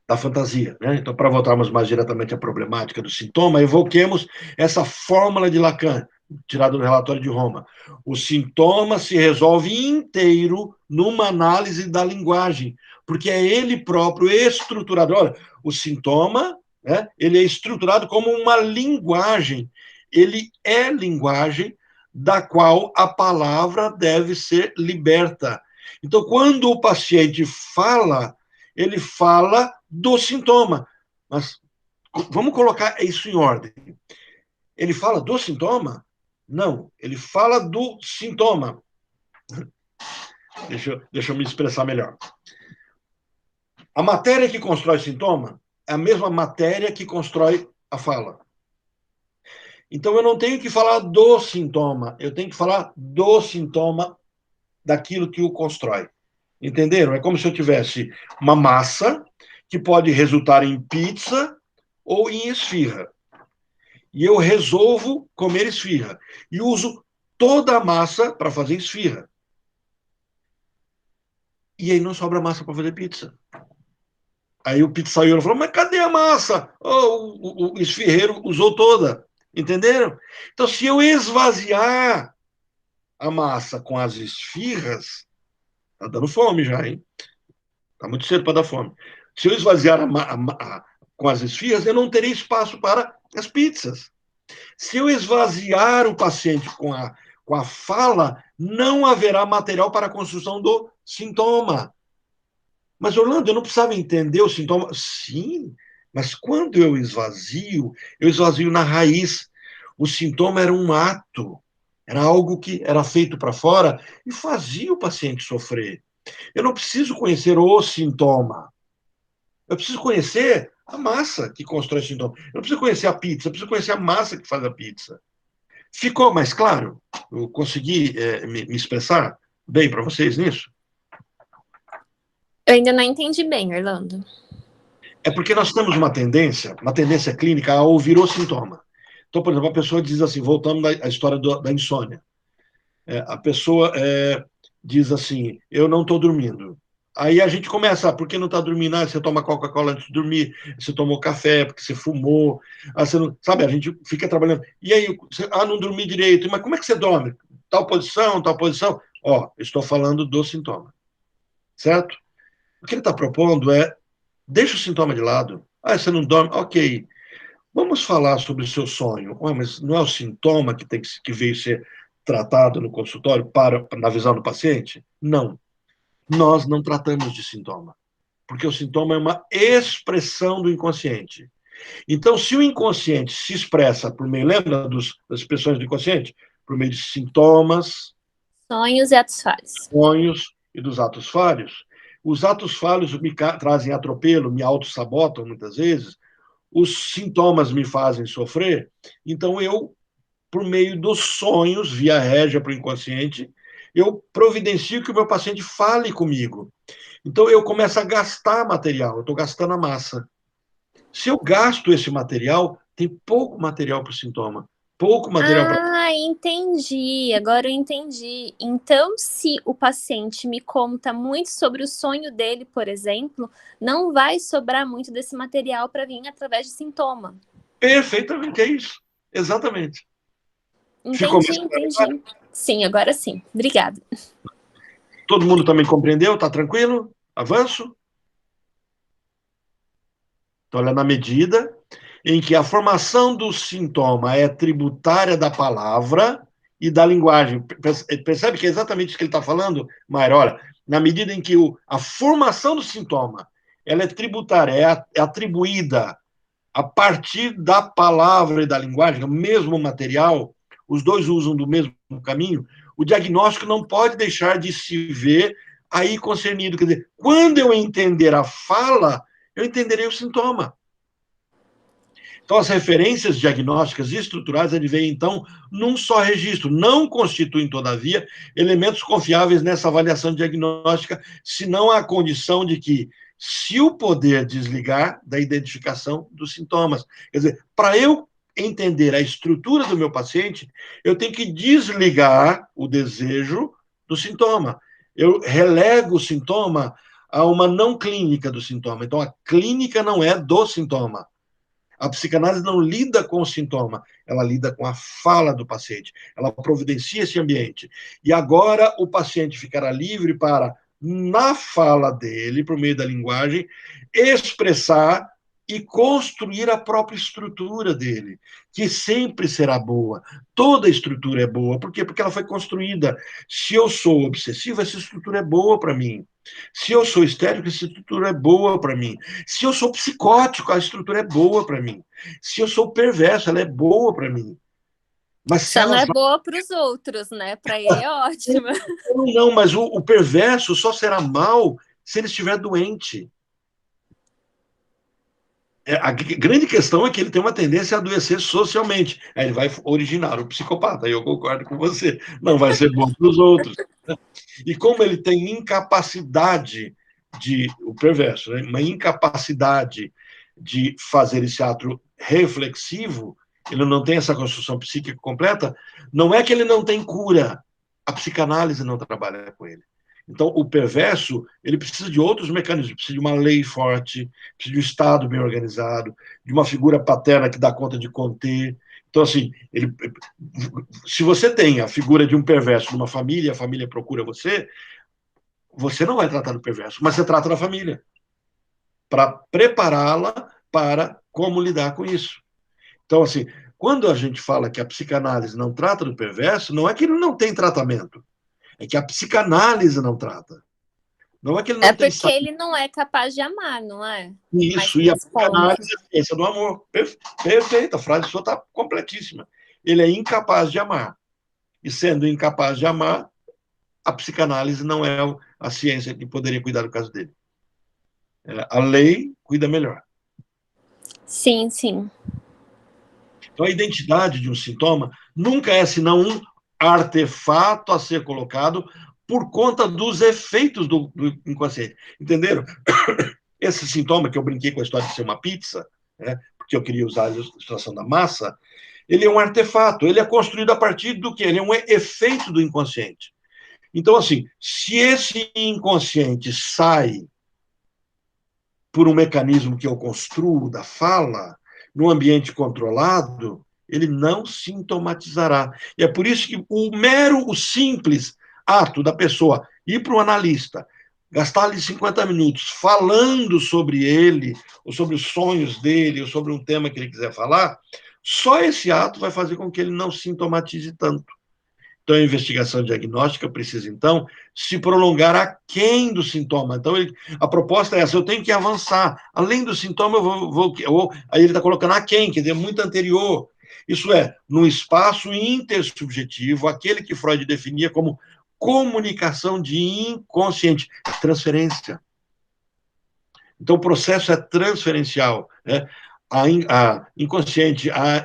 da fantasia. Né? Então, para voltarmos mais diretamente à problemática do sintoma, evoquemos essa fórmula de Lacan, tirada do relatório de Roma. O sintoma se resolve inteiro numa análise da linguagem, porque é ele próprio estruturador. Olha, o sintoma, né, ele é estruturado como uma linguagem. Ele é linguagem da qual a palavra deve ser liberta. Então, quando o paciente fala, ele fala do sintoma. Mas vamos colocar isso em ordem. Ele fala do sintoma? Não, ele fala do sintoma. Deixa eu me expressar melhor. A matéria que constrói sintoma é a mesma matéria que constrói a fala. Então, eu não tenho que falar do sintoma, eu tenho que falar do sintoma daquilo que o constrói. Entenderam? É como se eu tivesse uma massa que pode resultar em pizza ou em esfirra. E eu resolvo comer esfirra. E uso toda a massa para fazer esfirra. E aí não sobra massa para fazer pizza. Aí o pizzaiolo falou, mas cadê a massa? Oh, o esfirreiro usou toda. Entenderam? Então, se eu esvaziar a massa com as esfirras, tá dando fome já, hein? Tá muito cedo para dar fome. Se eu esvaziar com as esfirras, eu não terei espaço para as pizzas. Se eu esvaziar o paciente com a fala, não haverá material para a construção do sintoma. Mas, Orlando, eu não precisava entender o sintoma. Sim, mas quando eu esvazio na raiz. O sintoma era um ato, era algo que era feito para fora e fazia o paciente sofrer. Eu não preciso conhecer o sintoma. Eu preciso conhecer a massa que constrói o sintoma. Eu não preciso conhecer a pizza, eu preciso conhecer a massa que faz a pizza. Ficou mais claro? Eu consegui me expressar bem para vocês nisso? Eu ainda não entendi bem, Orlando. É porque nós temos uma tendência clínica a ouvir o sintoma. Então, por exemplo, a pessoa diz assim, voltando à história da insônia. A pessoa diz assim, eu não estou dormindo. Aí a gente começa, por que não está dormindo? Ah, você toma Coca-Cola antes de dormir, você tomou café, porque você fumou, você não, sabe, a gente fica trabalhando. E aí, não dormi direito, mas como é que você dorme? Tal posição, tal posição? Ó, estou falando do sintoma, certo? O que ele está propondo é, deixa o sintoma de lado. Ah, você não dorme? Ok. Vamos falar sobre o seu sonho. Ué, mas não é o sintoma que veio ser tratado no consultório na visão do paciente? Não. Nós não tratamos de sintoma, porque o sintoma é uma expressão do inconsciente. Então, se o inconsciente se expressa por meio, lembra das expressões do inconsciente? Por meio de sintomas, sonhos e atos falhos. Sonhos e dos atos falhos. Os atos falhos me trazem atropelo, me autossabotam muitas vezes, os sintomas me fazem sofrer, então eu, por meio dos sonhos, via régia para o inconsciente, eu providencio que o meu paciente fale comigo. Então eu começo a gastar material, eu estou gastando a massa. Se eu gasto esse material, tem pouco material para o sintoma. Pouco material para. Ah, entendi. Agora eu entendi. Então, se o paciente me conta muito sobre o sonho dele, por exemplo, não vai sobrar muito desse material para vir através de sintoma. Perfeitamente, é isso. Exatamente. Entendi. Sim, agora sim. Obrigada. Todo mundo também compreendeu? Está tranquilo? Avanço? Então, olha, na medida em que a formação do sintoma é tributária da palavra e da linguagem. Percebe que é exatamente isso que ele está falando, Mayra? Olha, na medida em que a formação do sintoma ela é tributária, é atribuída a partir da palavra e da linguagem, o mesmo material, os dois usam do mesmo caminho, o diagnóstico não pode deixar de se ver aí concernido. Quer dizer, quando eu entender a fala, eu entenderei o sintoma. Então, as referências diagnósticas e estruturais advêm, então, num só registro. Não constituem, todavia, elementos confiáveis nessa avaliação diagnóstica, senão a condição de que, se o poder desligar da identificação dos sintomas. Quer dizer, para eu entender a estrutura do meu paciente, eu tenho que desligar o desejo do sintoma. Eu relego o sintoma a uma não clínica do sintoma. Então, a clínica não é do sintoma. A psicanálise não lida com o sintoma, ela lida com a fala do paciente, ela providencia esse ambiente. E agora o paciente ficará livre para, na fala dele, por meio da linguagem, expressar e construir a própria estrutura dele, que sempre será boa. Toda estrutura é boa. Por quê? Porque ela foi construída. Se eu sou obsessivo, essa estrutura é boa para mim. Se eu sou histérico, essa estrutura é boa para mim. Se eu sou psicótico, a estrutura é boa para mim. Se eu sou perverso, ela é boa para mim. Mas se só não ela é boa para os outros, né? Para ele é ótima. Não, mas o perverso só será mal se ele estiver doente. A grande questão é que ele tem uma tendência a adoecer socialmente. Aí ele vai originar o psicopata, aí eu concordo com você. Não vai ser bom para os outros. E como ele tem incapacidade o perverso, né? Uma incapacidade de fazer esse ato reflexivo, ele não tem essa construção psíquica completa, não é que ele não tem cura, a psicanálise não trabalha com ele. Então, o perverso, ele precisa de outros mecanismos, precisa de uma lei forte, precisa de um Estado bem organizado, de uma figura paterna que dá conta de conter. Então, assim, se você tem a figura de um perverso numa família, a família procura você, você não vai tratar do perverso, mas você trata da família, para prepará-la para como lidar com isso. Então, assim, quando a gente fala que a psicanálise não trata do perverso, não é que ele não tem tratamento, é que a psicanálise não trata. Não é que ele É não tem porque ele não é capaz de amar, não é? isso, Mais e a pontos. psicanálise é a ciência do amor. Perfeito, a frase sua está completíssima. Ele é incapaz de amar. E sendo incapaz de amar, a psicanálise não é a ciência que poderia cuidar do caso dele. A lei cuida melhor. Sim, sim. Então, a identidade de um sintoma nunca é senão um artefato a ser colocado por conta dos efeitos do inconsciente. Entenderam? Esse sintoma, que eu brinquei com a história de ser uma pizza, né, porque eu queria usar a ilustração da massa, ele é um artefato, ele é construído a partir do que? Ele é um efeito do inconsciente. Então, assim, se esse inconsciente sai por um mecanismo que eu construo da fala, num ambiente controlado, ele não sintomatizará. E é por isso que o simples ato da pessoa ir para o analista, gastar ali 50 minutos falando sobre ele, ou sobre os sonhos dele, ou sobre um tema que ele quiser falar, só esse ato vai fazer com que ele não sintomatize tanto. Então, a investigação diagnóstica precisa, então, se prolongar aquém do sintoma. Então, a proposta é essa, eu tenho que avançar. Além do sintoma, aí ele está colocando aquém, quer dizer, muito anterior. Isso é, num espaço intersubjetivo, aquele que Freud definia como comunicação de inconsciente, transferência. Então, o processo é transferencial. Né? A inconsciente, a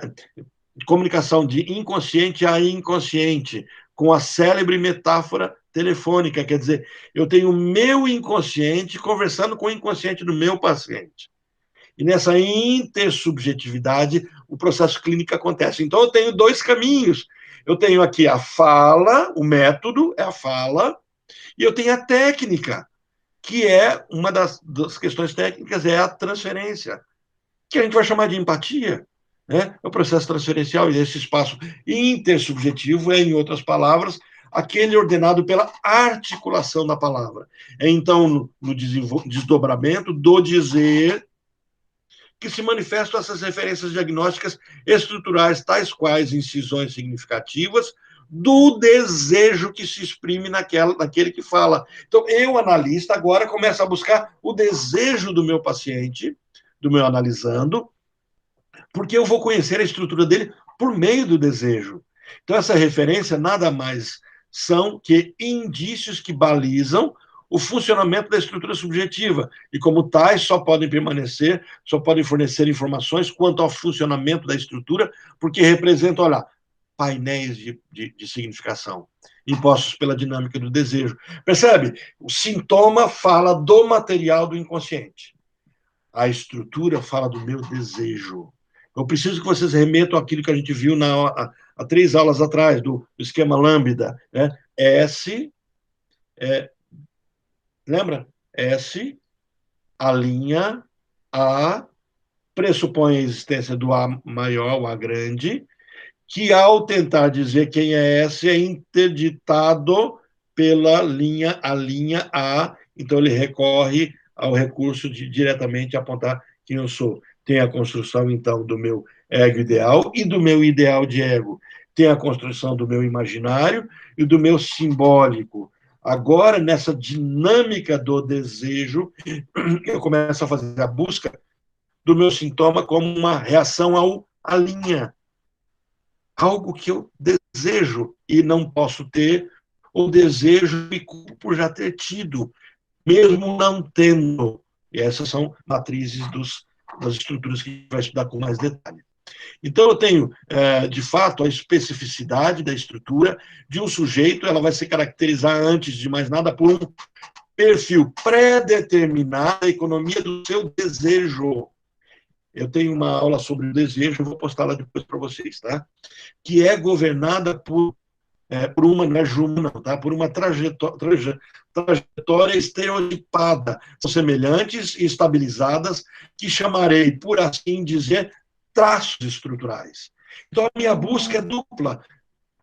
comunicação de inconsciente a inconsciente, com a célebre metáfora telefônica, quer dizer, eu tenho o meu inconsciente conversando com o inconsciente do meu paciente. E nessa intersubjetividade, o processo clínico acontece. Então, eu tenho dois caminhos. Eu tenho aqui a fala, o método é a fala, e eu tenho a técnica, que é uma das questões técnicas, é a transferência, que a gente vai chamar de empatia. Né? É o processo transferencial, e esse espaço intersubjetivo é, em outras palavras, aquele ordenado pela articulação da palavra. É, então, no desdobramento do dizer, que se manifestam essas referências diagnósticas estruturais, tais quais incisões significativas, do desejo que se exprime naquele que fala. Então, eu, analista, agora começo a buscar o desejo do meu paciente, do meu analisando, porque eu vou conhecer a estrutura dele por meio do desejo. Então, essa referência nada mais são que indícios que balizam o funcionamento da estrutura subjetiva, e como tais só podem permanecer, só podem fornecer informações quanto ao funcionamento da estrutura, porque representam, olha, painéis de significação, impostos pela dinâmica do desejo. Percebe? O sintoma fala do material do inconsciente. A estrutura fala do meu desejo. Eu preciso que vocês remetam aquilo que a gente viu há 3 aulas atrás, do esquema lambda. Né? S, lembra? S, a linha, A, pressupõe a existência do A maior, o A grande, que ao tentar dizer quem é S, é interditado pela linha, a linha A, então ele recorre ao recurso de diretamente apontar quem eu sou. Tem a construção, então, do meu ego ideal e do meu ideal de ego. Tem a construção do meu imaginário e do meu simbólico. Agora, nessa dinâmica do desejo, eu começo a fazer a busca do meu sintoma como uma reação à linha. Algo que eu desejo e não posso ter, ou desejo e culpo por já ter tido, mesmo não tendo. E essas são matrizes das estruturas que a gente vai estudar com mais detalhe. Então, eu tenho, de fato, a especificidade da estrutura de um sujeito, ela vai se caracterizar, antes de mais nada, por um perfil pré-determinado da economia do seu desejo. Eu tenho uma aula sobre o desejo, eu vou postá-la depois para vocês, tá? Que é governada por uma, não é Juma, não, tá? Por uma trajetória estereotipada, são semelhantes e estabilizadas, que chamarei, por assim dizer, traços estruturais. Então, a minha busca é dupla.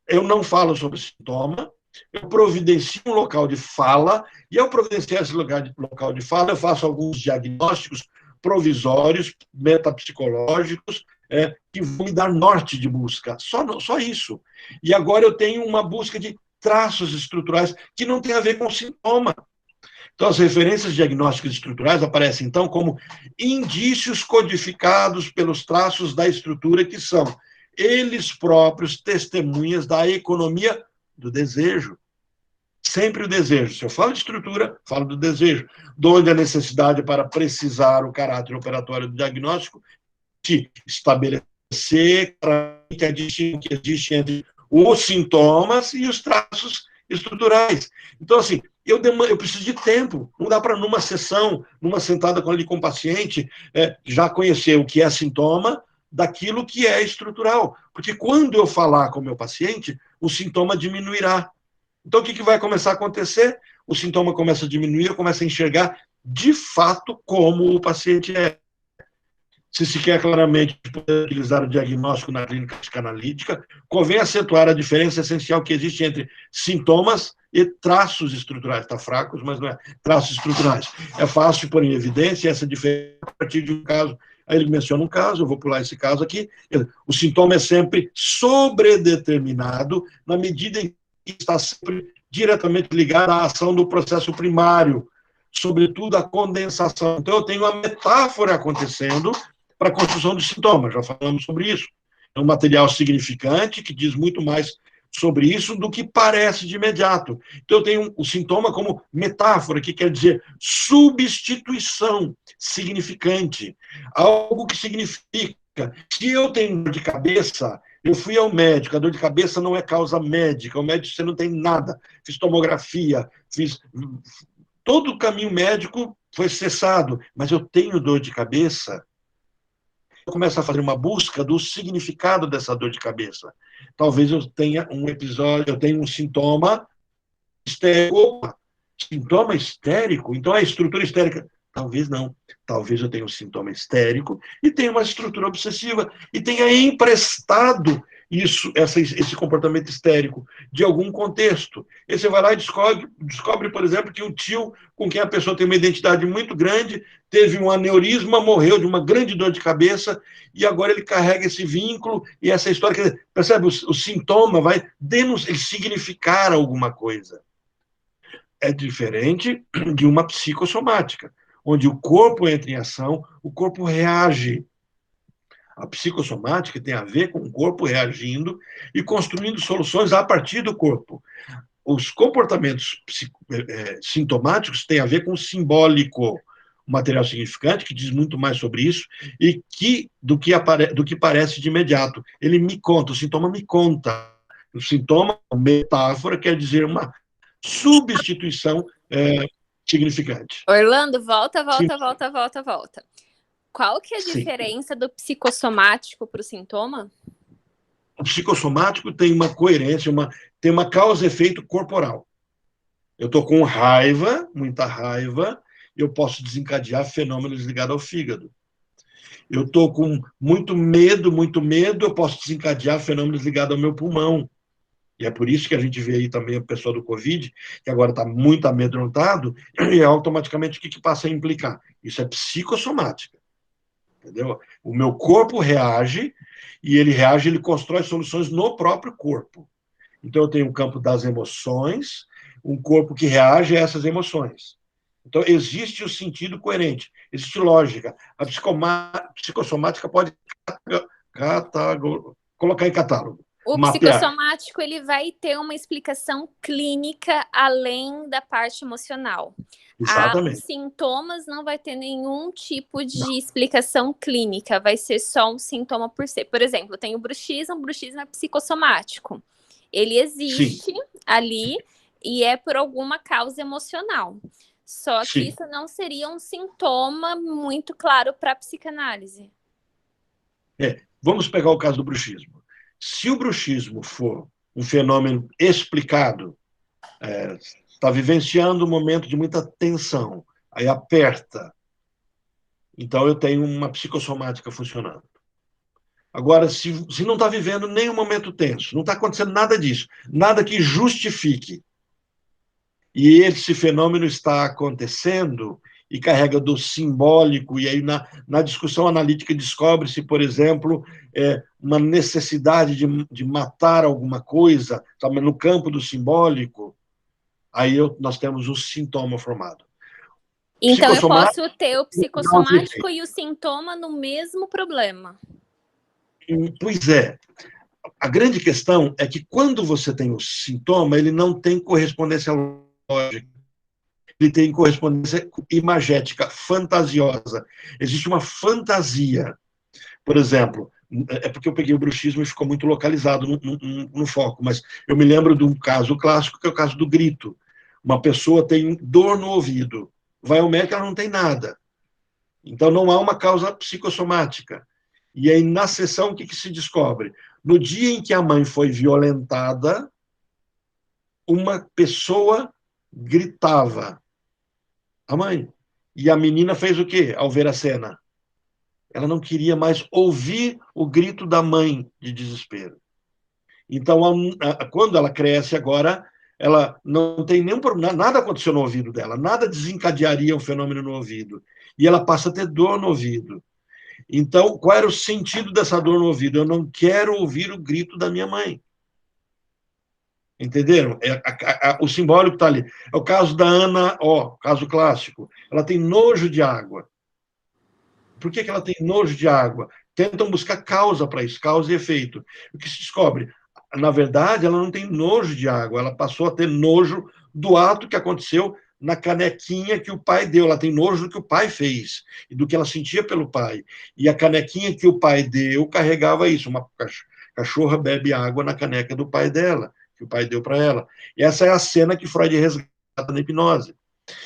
Eu não falo sobre sintoma, eu providencio um local de fala, e ao providenciar esse local de fala, eu faço alguns diagnósticos provisórios, metapsicológicos, que vão me dar norte de busca. Só isso. E agora eu tenho uma busca de traços estruturais que não tem a ver com sintoma. Então, as referências diagnósticas estruturais aparecem, então, como indícios codificados pelos traços da estrutura, que são eles próprios testemunhas da economia do desejo. Sempre o desejo. Se eu falo de estrutura, falo do desejo. De onde a necessidade para precisar o caráter operatório do diagnóstico, de estabelecer que a distinção que existe entre os sintomas e os traços estruturais. Então, assim, eu preciso de tempo. Não dá para, numa sessão, numa sentada com o paciente, já conhecer o que é sintoma daquilo que é estrutural. Porque quando eu falar com o meu paciente, o sintoma diminuirá. Então, o que vai começar a acontecer? O sintoma começa a diminuir, eu começo a enxergar de fato como o paciente é. Se quer claramente poder utilizar o diagnóstico na clínica psicanalítica, convém acentuar a diferença essencial que existe entre sintomas e traços estruturais. Está fracos, mas não é. Traços estruturais. É fácil pôr em evidência essa diferença a partir de um caso. Aí ele menciona um caso, eu vou pular esse caso aqui. O sintoma é sempre sobredeterminado na medida em que está sempre diretamente ligado à ação do processo primário, sobretudo a condensação. Então, eu tenho uma metáfora acontecendo para a construção de sintomas, já falamos sobre isso. É um material significante que diz muito mais sobre isso do que parece de imediato. Então, eu tenho o sintoma como metáfora, que quer dizer substituição significante. Algo que significa, se eu tenho dor de cabeça, eu fui ao médico, a dor de cabeça não é causa médica, o médico você não tem nada. Fiz tomografia, todo o caminho médico foi cessado, mas eu tenho dor de cabeça. Eu começo a fazer uma busca do significado dessa dor de cabeça. Talvez eu tenha um episódio, eu tenha um sintoma histérico. Sintoma histérico? Então a estrutura histérica? Talvez não. Talvez eu tenha um sintoma histérico e tenha uma estrutura obsessiva e tenha emprestado esse comportamento histérico de algum contexto. E você vai lá e descobre, por exemplo, que o tio com quem a pessoa tem uma identidade muito grande teve um aneurisma, morreu de uma grande dor de cabeça e agora ele carrega esse vínculo e essa história. Percebe? O sintoma vai significar alguma coisa. É diferente de uma psicossomática, onde o corpo entra em ação, o corpo reage. A psicossomática tem a ver com o corpo reagindo e construindo soluções a partir do corpo. Os comportamentos sintomáticos têm a ver com o simbólico, o material significante, que diz muito mais sobre isso, e do que parece de imediato. Ele me conta, o sintoma me conta. O sintoma, metáfora, quer dizer uma substituição significante. Orlando, volta. Qual que é a Sim. diferença do psicossomático para o sintoma? O psicossomático tem uma coerência, tem uma causa-efeito corporal. Eu estou com raiva, muita raiva, eu posso desencadear fenômenos ligados ao fígado. Eu estou com muito medo, eu posso desencadear fenômenos ligados ao meu pulmão. E é por isso que a gente vê aí também o pessoal do Covid, que agora está muito amedrontado, e automaticamente o que passa a implicar? Isso é psicossomática. Entendeu? O meu corpo reage, e ele constrói soluções no próprio corpo. Então, eu tenho um campo das emoções, um corpo que reage a essas emoções. Então, existe o sentido coerente, existe lógica. A psicossomática pode colocar em catálogo. O mapear. psicossomático, ele vai ter uma explicação clínica além da parte emocional. Os Exatamente. sintomas não vai ter nenhum tipo de explicação clínica, vai ser só um sintoma por si. Por exemplo, tem o bruxismo é psicossomático. Ele existe ali e é por alguma causa emocional. Só que isso não seria um sintoma muito claro para a psicanálise. Vamos pegar o caso do bruxismo. Se o bruxismo for um fenômeno explicado, está vivenciando um momento de muita tensão, aí aperta, então eu tenho uma psicossomática funcionando. Agora, se não está vivendo nenhum momento tenso, não está acontecendo nada disso, nada que justifique, e esse fenômeno está acontecendo e carrega do simbólico, e aí na discussão analítica descobre-se, por exemplo, uma necessidade de matar alguma coisa, sabe, no campo do simbólico, aí nós temos o sintoma formado. Então eu posso ter o psicossomático e o sintoma no mesmo problema. Pois é. A grande questão é que quando você tem o sintoma, ele não tem correspondência lógica. Ele tem correspondência imagética, fantasiosa. Existe uma fantasia. Por exemplo, é porque eu peguei o bruxismo e ficou muito localizado no foco, mas eu me lembro de um caso clássico, que é o caso do grito. Uma pessoa tem dor no ouvido, vai ao médico, ela não tem nada. Então, não há uma causa psicossomática. E aí, na sessão, o que se descobre? No dia em que a mãe foi violentada, uma pessoa gritava. A mãe. E a menina fez o quê ao ver a cena? Ela não queria mais ouvir o grito da mãe de desespero. Então, quando ela cresce agora, ela não tem nenhum problema, nada aconteceu no ouvido dela, nada desencadearia um fenômeno no ouvido. E ela passa a ter dor no ouvido. Então, qual era o sentido dessa dor no ouvido? Eu não quero ouvir o grito da minha mãe. Entenderam? O simbólico está ali. É o caso da Ana O, caso clássico. Ela tem nojo de água. Por que ela tem nojo de água? Tentam buscar causa para isso, causa e efeito. O que se descobre? Na verdade, ela não tem nojo de água, ela passou a ter nojo do ato que aconteceu na canequinha que o pai deu. Ela tem nojo do que o pai fez e do que ela sentia pelo pai. E a canequinha que o pai deu carregava isso. Uma cachorra bebe água na caneca do pai dela, que o pai deu para ela. E essa é a cena que Freud resgata na hipnose.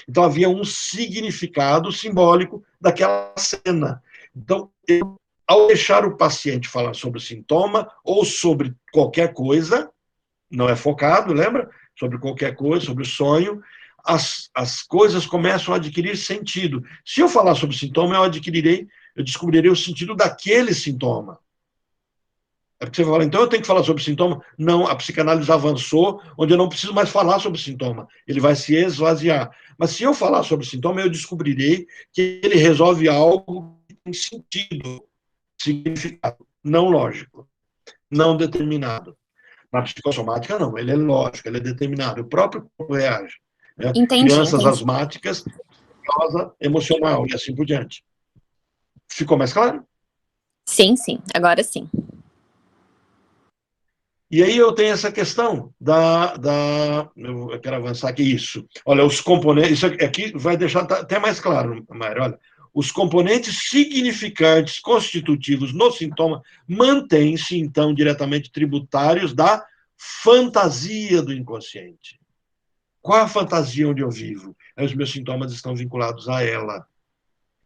Então, havia um significado simbólico daquela cena. Então, ao deixar o paciente falar sobre o sintoma ou sobre qualquer coisa, não é focado, lembra? Sobre qualquer coisa, sobre o sonho, as coisas começam a adquirir sentido. Se eu falar sobre o sintoma, eu descobrirei o sentido daquele sintoma. É porque você fala, então eu tenho que falar sobre sintoma? Não, a psicanálise avançou, onde eu não preciso mais falar sobre sintoma. Ele vai se esvaziar. Mas se eu falar sobre sintoma, eu descobrirei que ele resolve algo que tem sentido, significado, não lógico, não determinado. Na psicossomática, não, ele é lógico, ele é determinado. O próprio corpo reage. Né? Crianças asmáticas, causa emocional e assim por diante. Ficou mais claro? Sim, agora sim. E aí eu tenho essa questão eu quero avançar aqui, isso. Olha, os componentes, isso aqui vai deixar até mais claro, Mário, olha. Os componentes significantes constitutivos no sintoma mantêm-se, então, diretamente tributários da fantasia do inconsciente. Qual a fantasia onde eu vivo? Os meus sintomas estão vinculados a ela.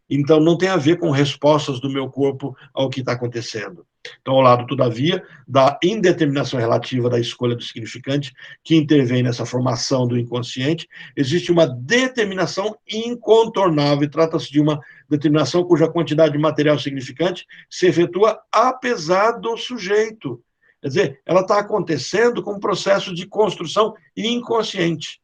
Então, não tem a ver com respostas do meu corpo ao que está acontecendo. Então, ao lado, todavia, da indeterminação relativa da escolha do significante, que intervém nessa formação do inconsciente, existe uma determinação incontornável, e trata-se de uma determinação cuja quantidade de material significante se efetua apesar do sujeito. Quer dizer, ela está acontecendo com um processo de construção inconsciente.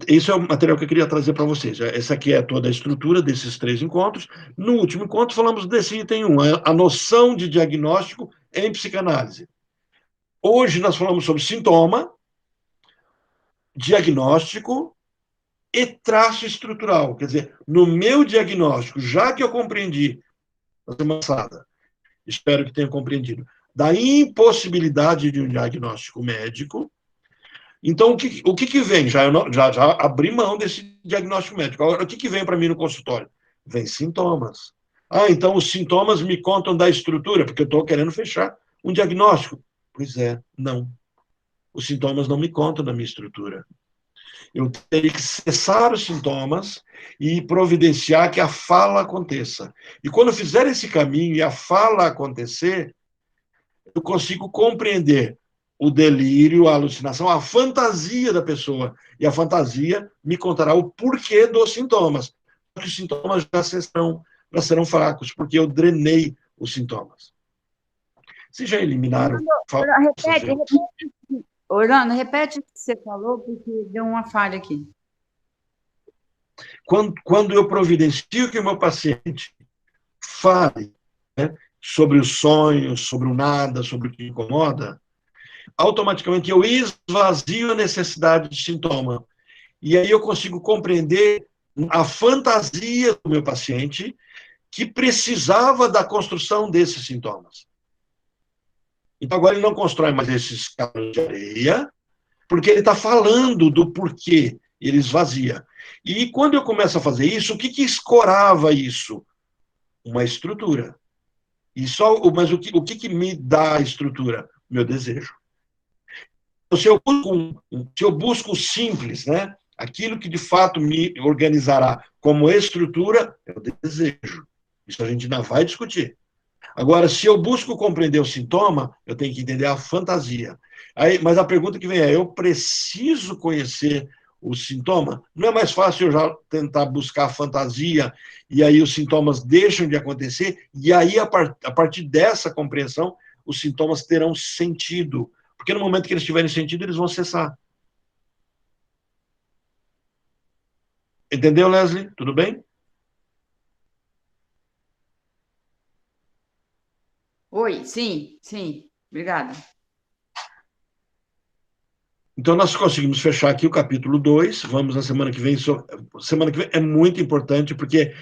Isso é o material que eu queria trazer para vocês. Essa aqui é toda a estrutura desses 3 encontros. No último encontro, falamos desse item 1, a noção de diagnóstico em psicanálise. Hoje nós falamos sobre sintoma, diagnóstico e traço estrutural. Quer dizer, no meu diagnóstico, já que eu compreendi na semana passada espero que tenha compreendido, da impossibilidade de um diagnóstico médico. Então, o que vem? Já abri mão desse diagnóstico médico. Agora, o que vem para mim no consultório? Vem sintomas. Ah, então os sintomas me contam da estrutura, porque eu estou querendo fechar um diagnóstico. Pois é, não. Os sintomas não me contam da minha estrutura. Eu teria que cessar os sintomas e providenciar que a fala aconteça. E quando eu fizer esse caminho e a fala acontecer, eu consigo compreender o delírio, a alucinação, a fantasia da pessoa. E a fantasia me contará o porquê dos sintomas. Porque os sintomas já serão fracos, porque eu drenei os sintomas. Vocês já eliminaram... Orlando, repete o que você falou, porque deu uma falha aqui. Quando eu providencio que o meu paciente fale, né, sobre os sonhos, sobre o nada, sobre o que incomoda, automaticamente eu esvazio a necessidade de sintoma. E aí eu consigo compreender a fantasia do meu paciente que precisava da construção desses sintomas. Então agora ele não constrói mais esses calos de areia, porque ele está falando do porquê, ele esvazia. E quando eu começo a fazer isso, o que escorava isso? Uma estrutura. Mas o que me dá a estrutura? Meu desejo. Então, se eu busco o simples, né, aquilo que de fato me organizará como estrutura, é o desejo. Isso a gente ainda vai discutir. Agora, se eu busco compreender o sintoma, eu tenho que entender a fantasia. Mas a pergunta que vem é, eu preciso conhecer o sintoma? Não é mais fácil eu já tentar buscar a fantasia e aí os sintomas deixam de acontecer e aí, a partir dessa compreensão, os sintomas terão sentido. Porque no momento que eles tiverem sentido, eles vão cessar. Entendeu, Leslie? Tudo bem? Oi, sim, obrigada. Então, nós conseguimos fechar aqui o capítulo 2, vamos na semana que vem. Semana que vem é muito importante, porque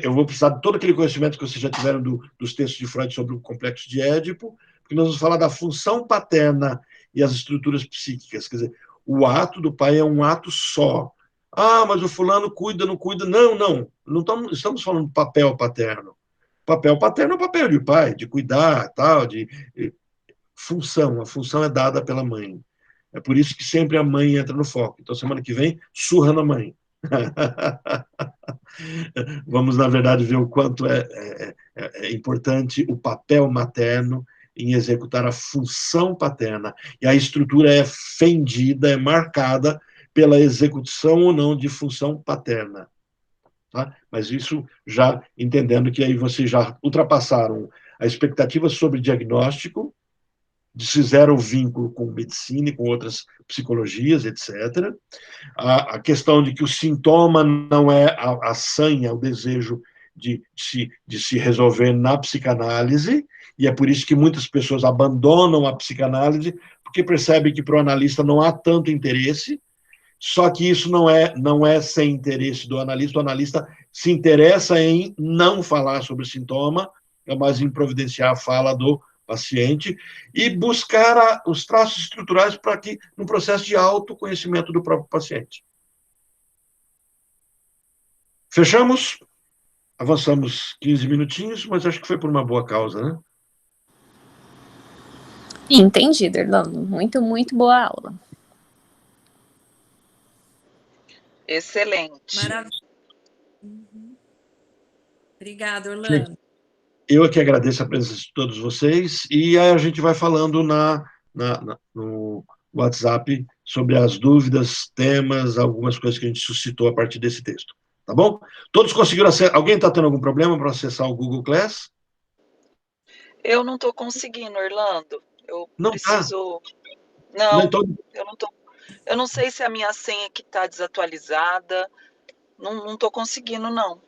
eu vou precisar de todo aquele conhecimento que vocês já tiveram dos textos de Freud sobre o complexo de Édipo, porque nós vamos falar da função paterna e as estruturas psíquicas. Quer dizer, o ato do pai é um ato só. Ah, mas o fulano cuida, não cuida. Não estamos falando do papel paterno. O papel paterno é o papel de pai, de cuidar, tal, função. A função é dada pela mãe. É por isso que sempre a mãe entra no foco. Então, semana que vem, surra na mãe. Vamos, na verdade, ver o quanto é importante o papel materno em executar a função paterna. E a estrutura é fendida, é marcada pela execução ou não de função paterna. Tá? Mas isso já entendendo que aí vocês já ultrapassaram a expectativa sobre diagnóstico, desfizeram o vínculo com medicina e com outras psicologias, etc. A questão de que o sintoma não é a sanha, o desejo de se resolver na psicanálise, e é por isso que muitas pessoas abandonam a psicanálise, porque percebem que para o analista não há tanto interesse, só que isso não é sem interesse do analista. O analista se interessa em não falar sobre o sintoma, mas em providenciar a fala do paciente e buscar os traços estruturais para que, no processo de autoconhecimento do próprio paciente. Fechamos? Avançamos 15 minutinhos, mas acho que foi por uma boa causa, né? Entendido, Orlando. Muito, muito boa aula. Excelente. Maravilha. Uhum. Obrigada, Orlando. Eu que agradeço a presença de todos vocês e aí a gente vai falando no WhatsApp sobre as dúvidas, temas, algumas coisas que a gente suscitou a partir desse texto. Tá bom? Todos conseguiram acessar? Alguém está tendo algum problema para acessar o Google Class? Eu não estou conseguindo, Orlando. Eu não preciso... Tá. Não, então... eu não tô... Eu não sei se a minha senha que está desatualizada. Não estou conseguindo, não.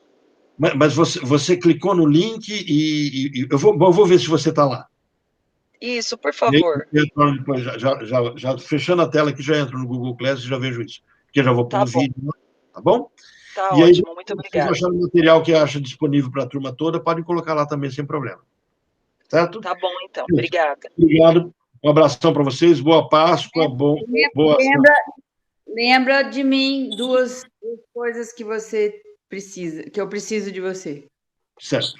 Mas você clicou no link e eu vou ver se você está lá. Isso, por favor. Depois, já fechando a tela aqui, já entro no Google Class e já vejo isso. Porque já vou pôr um vídeo, tá bom? Tá E aí, ótimo, muito se vocês obrigada. acharem material que acha disponível para a turma toda, podem colocar lá também sem problema. Certo? Tá bom, então. Gente, Obrigada. obrigado. Um abração para vocês. Boa Páscoa. Boa. Lembra de mim duas coisas que você precisa, que eu preciso de você. Certo.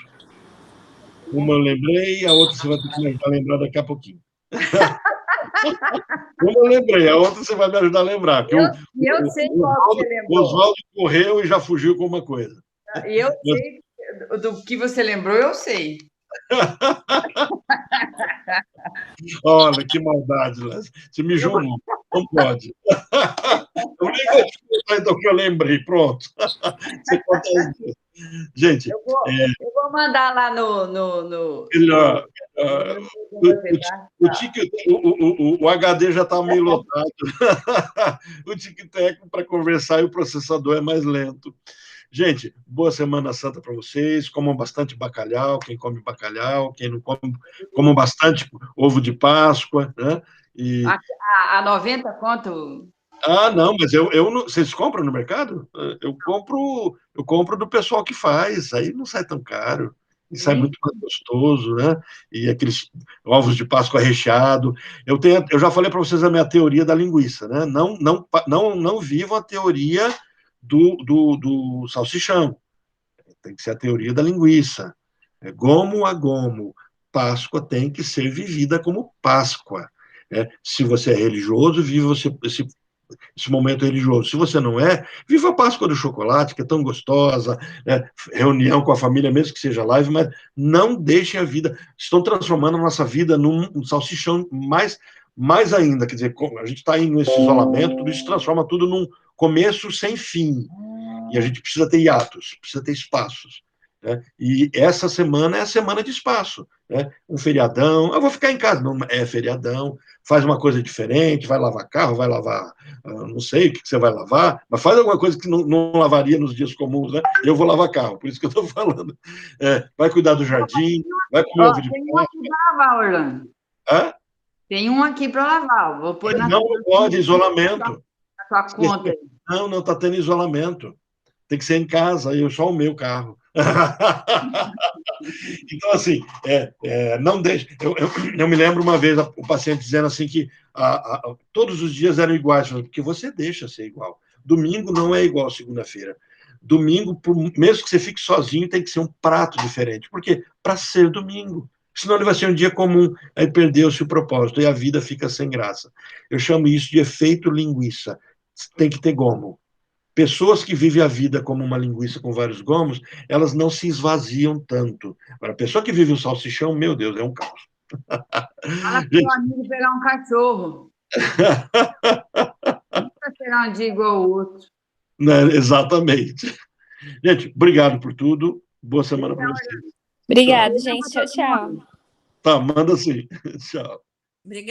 Uma eu lembrei, a outra você vai ter que me ajudar a lembrar daqui a pouquinho. Uma eu lembrei, a outra você vai me ajudar a lembrar. Que Eu sei qual que você o lembrou. Oswaldo correu e já fugiu com uma coisa. E eu sei do que você lembrou, eu sei. Olha, que maldade, Léo. Você me julgou. Não pode. Eu nem vou te contar, então, que eu lembrei. Pronto. Você conta as duas. Gente, Eu vou mandar lá no melhor. tá? O HD já está meio lotado. O tic-tac para conversar e o processador é mais lento. Gente, boa Semana Santa para vocês. Comam bastante bacalhau. Quem come bacalhau, quem não come, comam bastante ovo de Páscoa. Né? E... A 90 conto? Ah, não, mas eu não... Vocês compram no mercado? Eu compro do pessoal que faz. Aí não sai tão caro. E sai muito mais gostoso, né? E aqueles ovos de Páscoa recheado. Eu já falei para vocês a minha teoria da linguiça, né? Não vivam a teoria do salsichão. Tem que ser a teoria da linguiça. Gomo a gomo. Páscoa tem que ser vivida como Páscoa. Se você é religioso, viva esse momento religioso. Se você não é, viva a Páscoa do chocolate, que é tão gostosa, né? Reunião com a família, mesmo que seja live, mas não deixem a vida. Estão transformando a nossa vida num salsichão mais ainda. Quer dizer, a gente está aí nesse isolamento, tudo isso transforma tudo num começo sem fim. E a gente precisa ter hiatos, precisa ter espaços. Né? E essa semana é a semana de espaço. Né? Um feriadão, eu vou ficar em casa, não é feriadão, faz uma coisa diferente, vai lavar carro, vai lavar, não sei o que você vai lavar, mas faz alguma coisa que não lavaria nos dias comuns, né? Eu vou lavar carro, por isso que eu estou falando. Vai cuidar do jardim, vai comer ovo de Tem um aqui para lavar, Orlando. Hã? Tem um aqui para lavar. Vou pôr Não pode, isolamento. Na sua conta aí. Não está tendo isolamento. Tem que ser em casa, eu só o meu carro. Então, assim, não deixe. Eu me lembro uma vez o paciente dizendo assim que todos os dias eram iguais, porque você deixa ser igual. Domingo não é igual segunda-feira. Domingo, mesmo que você fique sozinho, tem que ser um prato diferente. Por quê? Para ser domingo. Senão ele vai ser um dia comum, aí perdeu-se o propósito e a vida fica sem graça. Eu chamo isso de efeito linguiça. Tem que ter gomo. Pessoas que vivem a vida como uma linguiça com vários gomos, elas não se esvaziam tanto. Agora, a pessoa que vive um salsichão, meu Deus, é um caos. Fala para o amigo pegar um cachorro. Nunca será um dia igual ao outro. Né, exatamente. Gente, obrigado por tudo. Boa semana para vocês. Obrigada, gente. Tchau, tchau. Tá, manda sim. Tchau. Obrigada.